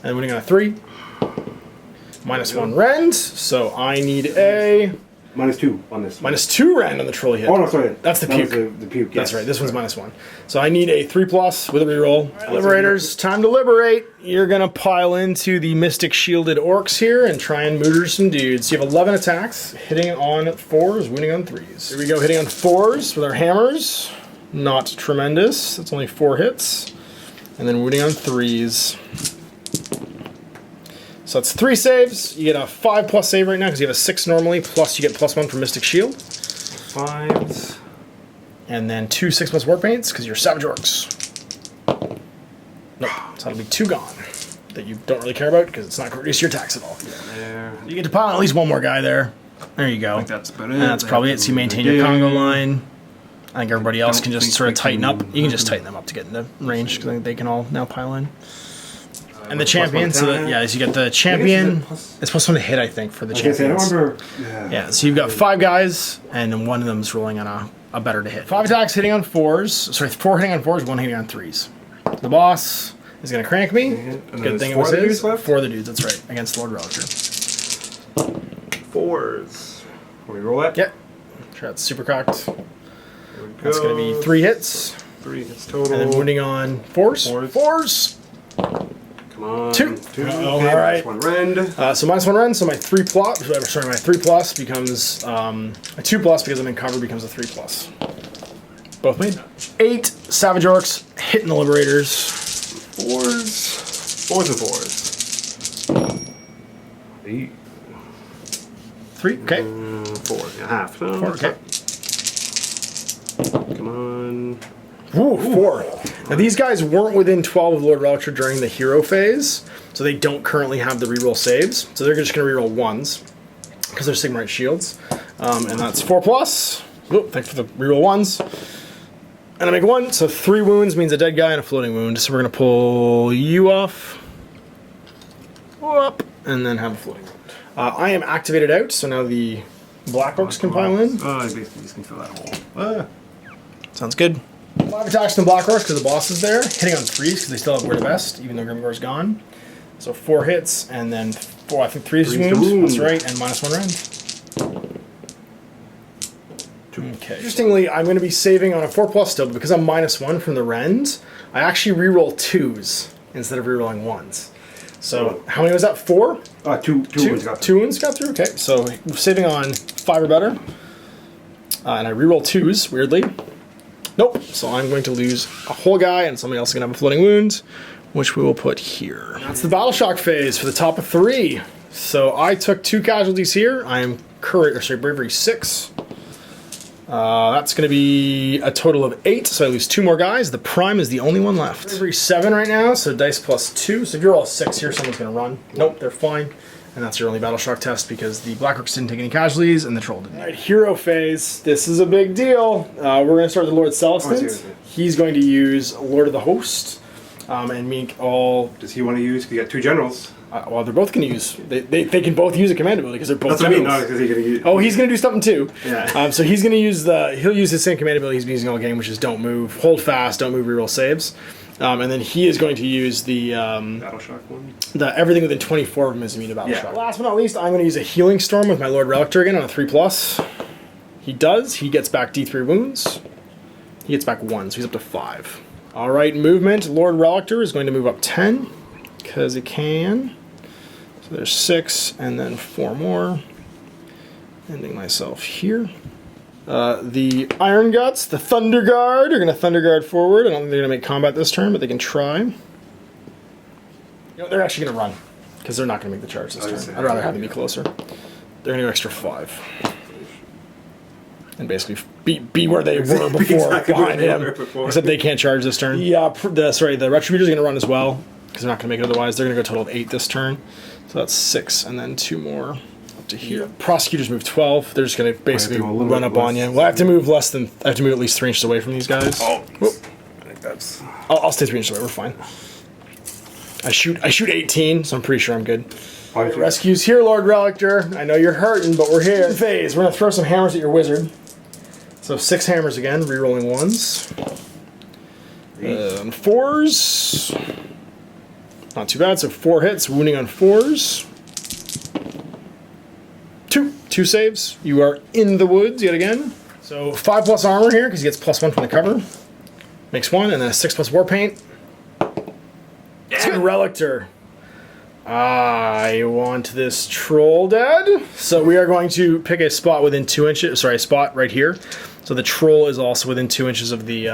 And winning on a 3. -1 rend. So I need a... -2 on this. -2 rend on the Trolley hit. Oh, no, sorry. That's the puke. The puke, yes. That's right. This one's -1. So I need a 3+ with a reroll. Right, Liberators, time to liberate. You're going to pile into the Mystic Shielded Orcs here and try and murder some dudes. You have 11 attacks, hitting on 4s, wounding on 3s. Here we go, hitting on 4s with our hammers. Not tremendous. That's only 4 hits. And then wounding on 3s. So that's 3 saves. You get a 5+ save right now because you have a 6 normally, plus you get +1 for Mystic Shield. 5s. And then 2 6+ War Paints because you're Savage Orcs. Nope. So that'll be 2 gone that you don't really care about because it's not going to reduce your attacks at all. Yeah, there. You get to pile on at least 1 more guy there. There you go. I think that's about it. And that's probably it. So you maintain your Congo line. I think everybody else can just sort of tighten up. You can just tighten them up to get into range because I think they can all now pile in. And the champion, so that, yeah, as you get the champion, it's +1 to hit, I think, for the champion. I don't remember. Yeah, so you've got 5 guys, and then one of them's rolling on a better to hit. 5 attacks hitting on 4s. Sorry, 4 hitting on 4s, 1 hitting on 3s. The boss is going to crank me. Good thing it was his. 4 of the dudes, that's right, against Lord Religer. 4s. Can we roll that? Yep. Sure, that's super cocked. That's going to be 3 hits. 3 hits total. And then wounding on 4s. 4s! Come on. 2. Oh, all right. -1 rend. So -1 rend, so my 3+, sorry, my 3+ becomes a 2+ because I'm in cover becomes a 3+. Both made. 8 Savage Orcs hitting the Liberators. 4s. 4s and 4s. 8. 3, okay. 4, yeah, half. No, 4, okay. Come on. Ooh, 4. Now these guys weren't within 12 of Lord Relicher during the hero phase, so they don't currently have the reroll saves. So they're just going to reroll 1s because they're Sigmarite shields, and that's 4+. Ooh, thanks for the reroll 1s. And I make 1, so 3 wounds means a dead guy and a floating wound. So we're going to pull you off, up, and then have a floating wound. I am activated out, so now the Black Orcs can pile in. Oh, I basically just can fill that hole. Sounds good. 5 attacks from Black Orcs because the boss is there. Hitting on 3s because they still have Word of Best, even though Grimgor's gone. So 4 hits, and then 4, I think 3 is wound. That's right, and -1 rend. 2. Okay. Interestingly, I'm going to be saving on a 4+ still, but because I'm -1 from the rend, I actually reroll 2s instead of rerolling 1s. So how many was that? 4? 2 wounds got 2 wounds got through? Okay, so saving on 5 or better. And I reroll 2s, weirdly. Nope, so I'm going to lose a whole guy, and somebody else is going to have a floating wound, which we will put here. That's the Battle Shock phase for the top of 3. So I took 2 casualties here. I am Bravery 6. That's going to be a total of 8, so I lose 2 more guys. The Prime is the only one left. Bravery 7 right now, so dice +2. So if you're all 6 here, someone's going to run. Nope, they're fine. And that's your only Battle Shock test because the Black Orcs didn't take any casualties and the Troll didn't. Alright, hero phase. This is a big deal. We're going to start with the Lord Celestin. He's going to use Lord of the Host and make all... Does he want to use? Because you got 2 generals. Well, they're both going to use... They can both use a command ability because they're both generals. generals. That's what I mean, no, because he's going to use... Oh, he's going to do something too. Yeah. So he's going to use He'll use his same command ability he's been using all game, which is don't move, hold fast, don't move, reroll saves. And then he is going to use the Battle Shock one. Everything within 24 of him is immune to Battle Shock. Last but not least, I'm going to use a Healing Storm with my Lord Relictor again on a 3+. He does. He gets back D3 wounds. He gets back 1, so he's up to 5. All right, movement. Lord Relictor is going to move up 10 because he can. So there's 6 and then 4 more. Ending myself here. The Iron Guts, the Thunderguard, are going to Thunderguard forward. I don't think they're going to make combat this turn, but they can try. You know, they're actually going to run, because they're not going to make the charge this turn. I'd rather have them be closer. They're going to go extra 5. And basically be where they were before, exactly behind him. Except they can't charge this turn. Yeah, the Retributors are going to run as well, because they're not going to make it otherwise. They're going to go a total of 8 this turn. So that's 6, and then 2 more. To here. Prosecutors move 12. They're just going to basically run up on you. Well, I have to move I have to move at least 3 inches away from these guys. Oh, whoop. I think that's... I'll stay 3 inches away. We're fine. I shoot 18, so I'm pretty sure I'm good. Rescues here, Lord Relictor. I know you're hurting, but we're here. Phase. We're going to throw some hammers at your wizard. So 6 hammers again, rerolling 1s. 4s. Not too bad. So 4 hits, wounding on 4s. 2 saves. You are in the woods yet again. So 5+ armor here because he gets +1 from the cover. Makes 1, and then a 6+ war paint. Yeah. Relictor. I want this troll dead. So we are going to pick a spot within 2 inches. Sorry, a spot right here. So the troll is also within 2 inches of the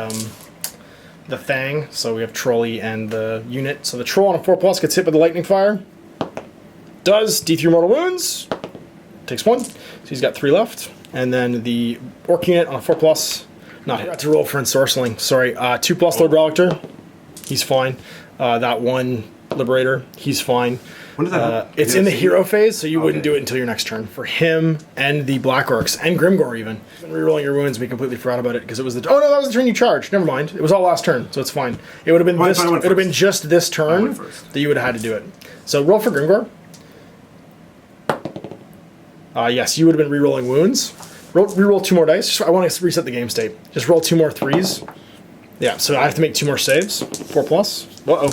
Thang. So we have Trolley and the unit. So the troll on a 4+ gets hit by the lightning fire. Does D3 mortal wounds. Takes 1, so he's got 3 left. And then the Orc unit on a 4+. No, I forgot to roll for ensorceling. Sorry, 2+ Lord Relictor. He's fine. that one Liberator, he's fine. When does that it's in the hero phase, so you wouldn't do it until your next turn. For him and the Black Orcs and Grimgore even. Been rerolling your wounds, we completely forgot about it because it was the. Oh no, that was the turn you charged. Never mind. It was all last turn, so it's fine. It would have been this. It would have been just this turn that you would have had to do it. So roll for Grimgore. Yes, you would have been rerolling wounds. Reroll 2 more dice. I want to reset the game state. Just roll 2 more 3s. Yeah, so I have to make 2 more saves. 4+. Uh-oh.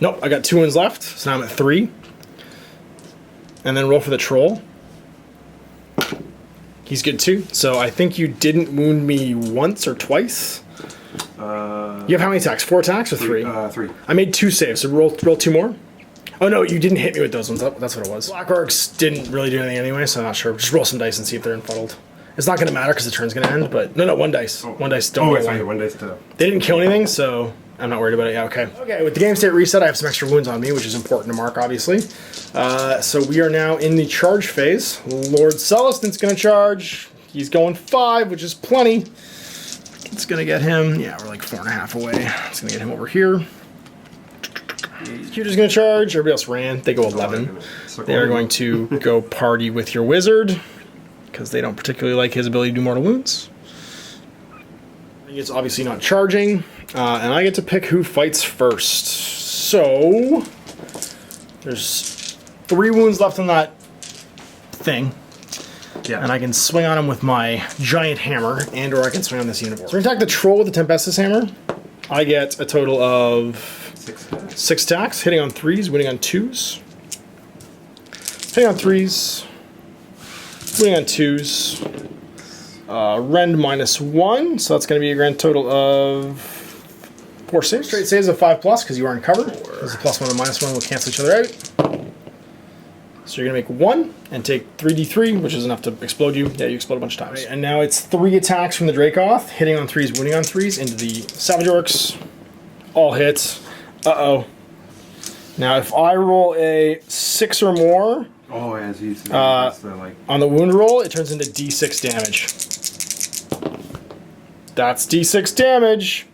Nope, I got 2 wounds left, so now I'm at 3. And then roll for the troll. He's good too. So I think you didn't wound me once or twice. You have how many attacks? 4 attacks or 3? 3. I made 2 saves, so roll 2 more. Oh no, you didn't hit me with those ones. That's what it was. Black Orcs didn't really do anything anyway, so I'm not sure. Just roll some dice and see if they're infuddled. It's not going to matter because the turn's going to end, but no, 1 dice. Oh. 1 dice. Don't roll 1 dice to... They didn't kill anything, so I'm not worried about it. Yeah, okay. Okay, with the game state reset, I have some extra wounds on me, which is important to mark, obviously. So we are now in the charge phase. Lord Celestin's going to charge. He's going 5, which is plenty. It's going to get him... Yeah, we're like 4.5 away. It's going to get him over here. Executor's going to charge. Everybody else ran. They go 11. They are going to go party with your wizard because they don't particularly like his ability to do mortal wounds. It's obviously not charging, and I get to pick who fights first. So there's 3 wounds left on that thing. Yeah. And I can swing on him with my giant hammer, and or I can swing on this unicorn. So we're going to attack the troll with the Tempestus hammer. I get a total of 6 attacks, hitting on 3s, winning on 2s. Hitting on 3s, winning on 2s. Rend -1, so that's going to be a grand total of 4 saves. Straight saves of 5+, because you are in cover. Because the +1 and -1 will cancel each other out. So you're going to make 1 and take 3d3, which is enough to explode you. Yeah, you explode a bunch of times. Right, and now it's 3 attacks from the Dracoth, hitting on 3s, winning on 3s, into the Savage Orcs. All hits. Uh-oh. Now, if I roll a 6 or more on the wound roll, it turns into d6 damage. That's d6 damage.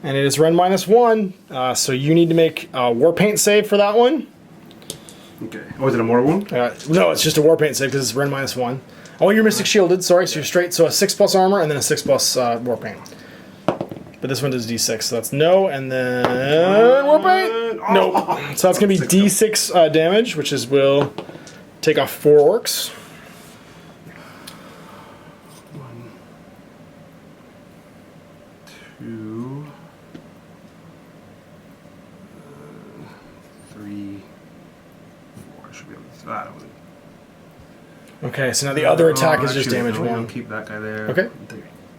And it is Rend -1. So you need to make a War Paint save for that one. Okay. Oh, is it a mortal wound? No, it's just a War Paint save because it's Rend -1. Oh, you're Mystic Shielded. Sorry, so you're straight. So a 6+ armor and then a 6+ War Paint. But this one does d6, so that's no, and then War Paint. No. So that's going to be d6 damage, which will take off 4 orcs. 1, 2, 3, 4. I should be able to. That one. Okay, so now the other attack is just damage 1. Keep that guy there. Okay.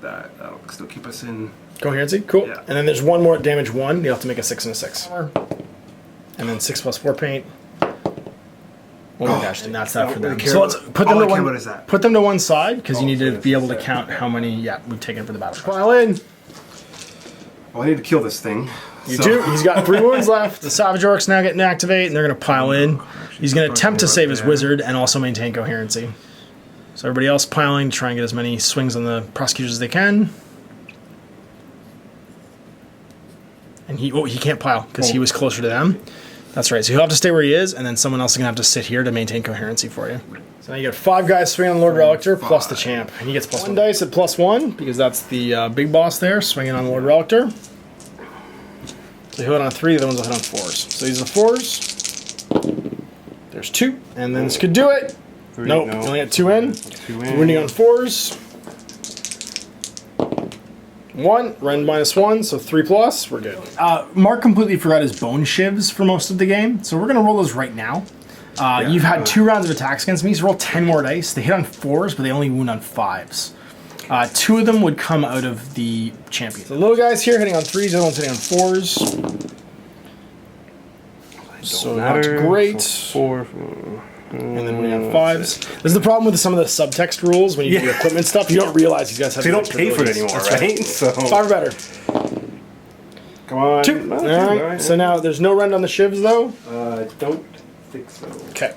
That'll still keep us in. Coherency, cool. Yeah. And then there's 1 more at damage 1. You have to make a 6 and a 6. And then 6+ War Paint. Oh my gosh, and that's that for them. So let's put them to one. Put them to one side because you need to be able to count how many. Yeah, we've taken for the battle. Pile in. Well, I need to kill this thing. You do. He's got 3 wounds left. The Savage Orcs now getting to activate, and they're going to pile in. He's going to attempt to save his wizard and also maintain coherency. So everybody else piling to try and get as many swings on the prosecutors as they can. And he can't pile because he was closer to them. That's right. So he'll have to stay where he is, and then someone else is going to have to sit here to maintain coherency for you. So now you got 5 guys swinging on Lord Relictor plus the champ. And he gets +1 dice at +1 because that's the big boss there swinging on Lord Relictor. So he'll hit on 3, the other ones will hit on 4s. So these are the 4s. There's 2. And then this could do it. Nope. You only got 2 in. Winning on 4s. 1, Rend -1, so 3+, we're good. Mark completely forgot his bone shivs for most of the game, so we're going to roll those right now. You've had 2 rounds of attacks against me, so roll 10 more dice. They hit on 4s, but they only wound on 5s. 2 of them would come out of the champion. So the little guys here hitting on 3s, the other one's hitting on 4s. So not great. So 4. And then when you have 5s. This is the problem with some of the subtext rules when you do equipment stuff. You don't realize these guys have. So you don't pay for it anymore, right? So 5 or better. Come on. 2. All right. So now there's no rend on the shivs though. I don't think so. Okay.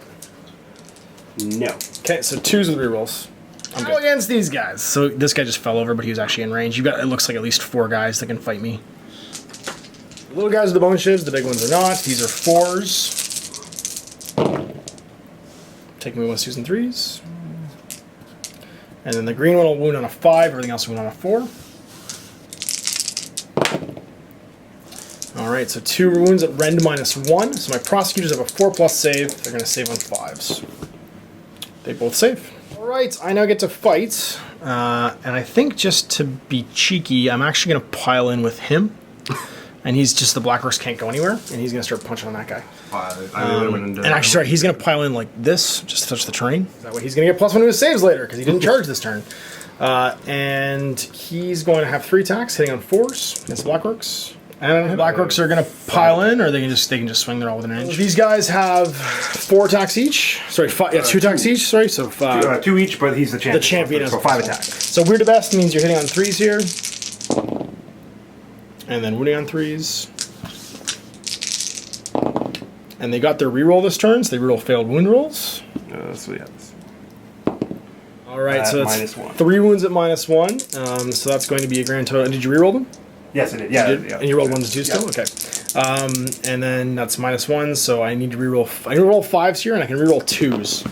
No. Okay. So 2s with rerolls. I'm good against these guys. So this guy just fell over, but he was actually in range. You got. It looks like at least 4 guys that can fight me. The little guys are the bone shivs, the big ones are not. These are 4s. Taking me 1s, 2s, and 3s. And then the green one will wound on a 5, everything else will wound on a 4. Alright, so 2 wounds at rend -1. So my prosecutors have a 4+ save. They're going to save on 5s. They both save. Alright, I now get to fight. And I think just to be cheeky, I'm actually going to pile in with him. And he's just, the Black Orcs can't go anywhere. And he's going to start punching on that guy. And actually, sorry, he's going to pile in like this, just to touch the terrain. That way he's going to get +1 to his saves later, because he didn't charge this turn. And he's going to have 3 attacks, hitting on 4s against the Black Orcs. And the Black Orcs are going to pile in, or they can just swing. They're all within range. These guys have 4 attacks each. Sorry, 2 attacks each. Sorry, so 2 each, but he's the champion. The champion has so 5 attacks. So weird to best means you're hitting on 3s here, and then wounding on 3s. And they got their reroll this turn, so they reroll failed wound rolls. So yeah. All right, so that's -1. 3 wounds at -1. So that's going to be a grand total. Did you reroll them? Yes, I did. Yeah, yeah. And you rolled 1s and 2s still? Okay. And then that's -1, so I need to reroll. I can reroll 5s here, and I can reroll 2s.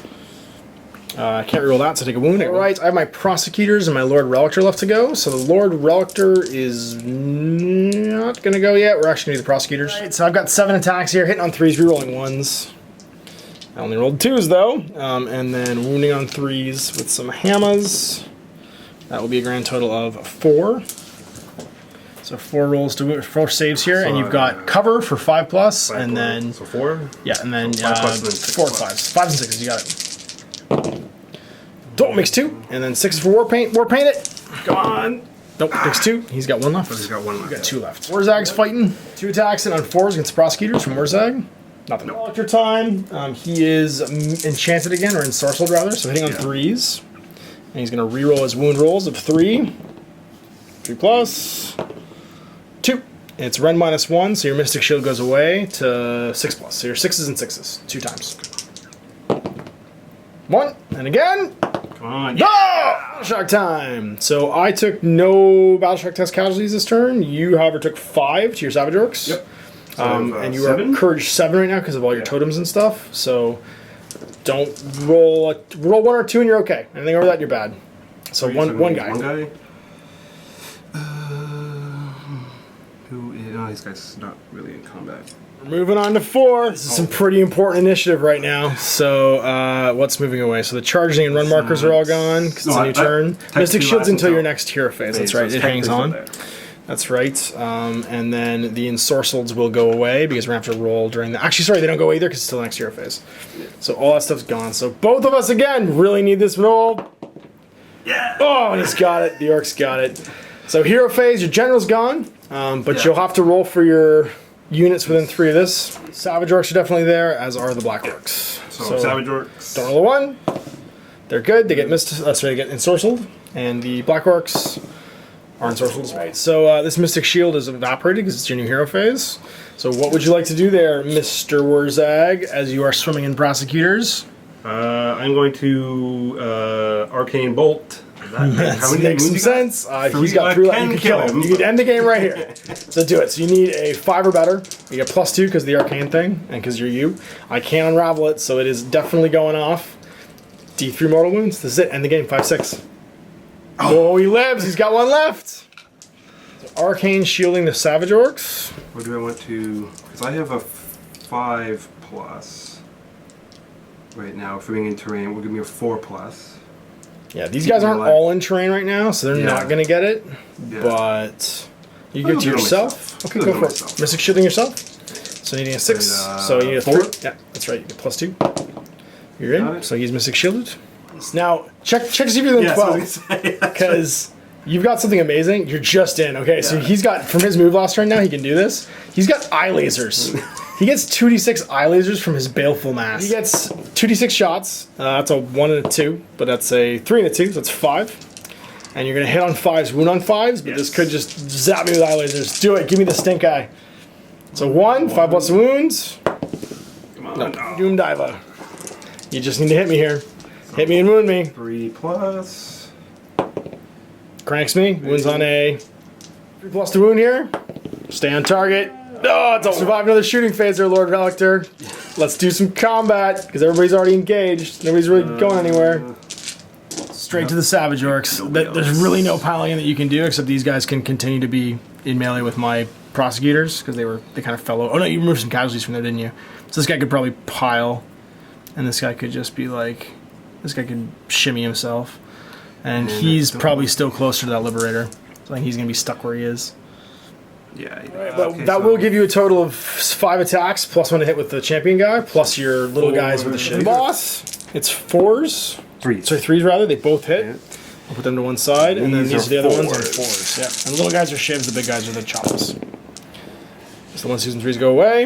I can't reroll that, so take a wound. All right, I have my prosecutors and my Lord Relictor left to go. So the Lord Relictor is not going to go yet. We're actually going to do the prosecutors. All right, so I've got 7 attacks here, hitting on 3s, rerolling 1s. I only rolled 2s though, and then wounding on 3s with some hammers. That will be a grand total of 4. So 4 rolls to 4 saves here, and you've got cover for 5+, and then so 4. Yeah, and then so 5+, and 4 and 5s, 5s and 6s. You got it. Don't mix 2, and then 6 for war paint. War paint it. Come on. Nope, mix 2. He's got 1 left. He's got 1 left. He's got 2 left. Warzag's fighting. 2 attacks and on 4s against the prosecutors from Warzag. Nothing. Nope. Your time. He is enchanted again, or ensorcelled rather, so hitting on 3s. And he's going to reroll his wound rolls of 3. 3+. 2. It's rend -1, so your Mystic Shield goes away to 6+. So your 6s and 6s, 2 times. 1, and again. Come on. Yeah! Battleshock time. So I took no Battleshock test casualties this turn. You, however, took 5 to your Savage Orcs. Yep. So and you are Courage 7 right now because of all your totems and stuff. So don't roll 1 or 2 and you're okay. Anything over that, you're bad. So one guy. One guy. These guys not really in combat. We're moving on to 4. This is some pretty important initiative right now. So what's moving away? So the charging and run markers are all gone because it's a new turn. Mystic Shield's until your next hero phase. That's right. It hangs on. That's right. And then the ensorcelleds will go away because we're going to have to roll during the... Actually, sorry, they don't go either because it's still the next hero phase. So all that stuff's gone. So both of us, again, really need this roll. Yeah! Oh, and he's got it. The Orcs got it. So hero phase, your general's gone. But you'll have to roll for your units within 3 of this. Savage Orcs are definitely there, as are the Black Orcs. So Savage Orcs. Don't roll a 1. They're good. They get they get ensorcelled. And the Black Orcs are ensorcelled. Right. So this Mystic Shield is evaporated because it's your new hero phase. So what would you like to do there, Mr. Warzag, as you are swimming in prosecutors? I'm going to Arcane Bolt. That makes some sense. He's got 3 left. You can kill him. You can end the game right here. So do it. So you need a 5 or better. You get +2 because of the arcane thing and because you're you. I can't unravel it, so it is definitely going off. D3 mortal wounds. This is it. End the game. 5/6. Oh, he lives. He's got 1 left. So arcane shielding the Savage Orcs. What do I want to? Because I have a 5+ right now. For being in terrain, will give me a 4+. Yeah, these guys aren't all in terrain right now, so they're not going to get it. Yeah. But you get to yourself. Okay, go for it. Mystic Shielding yourself. So needing a 6. So you need a 3. Yeah, that's right. You get +2. You're in. So he's Mystic Shielded. Now, check to see if you're within 12. Because you've got something amazing. You're just in. Okay, so he's got, from his move last turn now, he can do this. He's got eye lasers. He gets 2d6 eye lasers from his Baleful Mass. He gets 2d6 shots. That's a 1 and a 2, but that's a 3 and a 2, so that's 5. And you're going to hit on 5s, wound on 5s, but this could just zap me with eye lasers. Do it. Give me the stink eye. So 1, 5+ wounds. Come on. No, Doom Diva. You just need to hit me here. Hit me and wound me. 3+. Cranks me. Wounds on a 3+ to wound here. Stay on target. Oh, it's survive another shooting phase there, Lord Relictor. Let's do some combat, because everybody's already engaged. Nobody's really going anywhere. Straight to the Savage Orcs. There's really no piling in that you can do, except these guys can continue to be in melee with my prosecutors, because they kind of fell over. Oh no, you removed some casualties from there, didn't you? So this guy could probably pile, and this guy could just be like, this guy could shimmy himself. And he's probably still closer to that Liberator. So I think he's going to be stuck where he is. Yeah. Right, but that will give you a total of 5 attacks, plus 1 to hit with the champion guy, plus your little guys with the shit. Boss, it's 4s. 3s. Sorry, 3s rather. They both hit. Yeah. I'll put them to one side, and then these are the other ones on 4s. Yeah. And the little guys are shivs, the big guys are the chops. So the 1s, 2s, and 3s go away.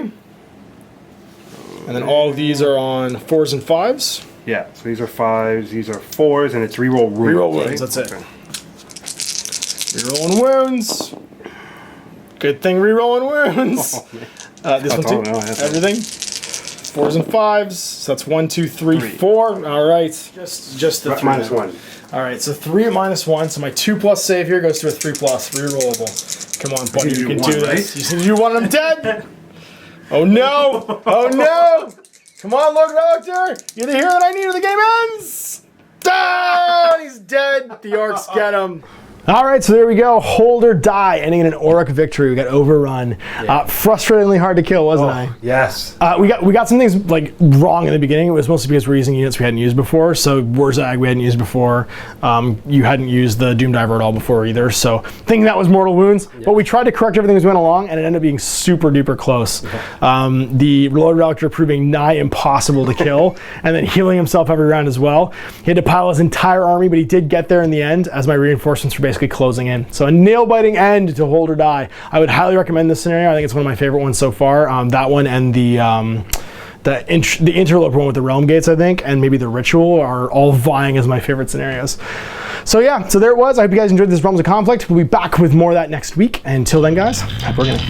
And then all of these are on 4s and 5s. Yeah, so these are 5s, these are 4s, and it's reroll wounds. Reroll wounds, right? That's it. Okay. Rerolling wounds. Good thing rerolling wounds. Oh, this one too. Everything. 4s and 5s. So that's 1, 2, 3, 4. All right. Just the 3. -1. All right. So 3 at -1. So my 2+ save here goes to a 3+. Rerollable. Come on, buddy. You can do this. Right? You said you wanted him dead. Oh no! Oh no! Come on, Lord Relictor! You're the hero that I need or the game ends! Ah, he's dead! The Orcs get him. Alright, so there we go. Hold or die, ending in an Orruk victory. We got overrun. Yeah. Frustratingly hard to kill, wasn't I? Yes. We got some things like wrong in the beginning. It was mostly because we're using units we hadn't used before. So Warzag we hadn't used before. You hadn't used the Doom Diver at all before either. So thinking that was mortal wounds. Yeah. But we tried to correct everything as we went along, and it ended up being super duper close. Yeah. The Lord Relictor proving nigh impossible to kill, and then healing himself every round as well. He had to pile his entire army, but he did get there in the end as my reinforcements were basically closing in. So a nail-biting end to Hold or Die. I would highly recommend this scenario. I think it's one of my favorite ones so far. That one and the Interloper one with the Realm Gates, I think, and maybe the Ritual are all vying as my favorite scenarios. So yeah, so there it was. I hope you guys enjoyed this Realms of Conflict. We'll be back with more of that next week. Until then, guys, happy working.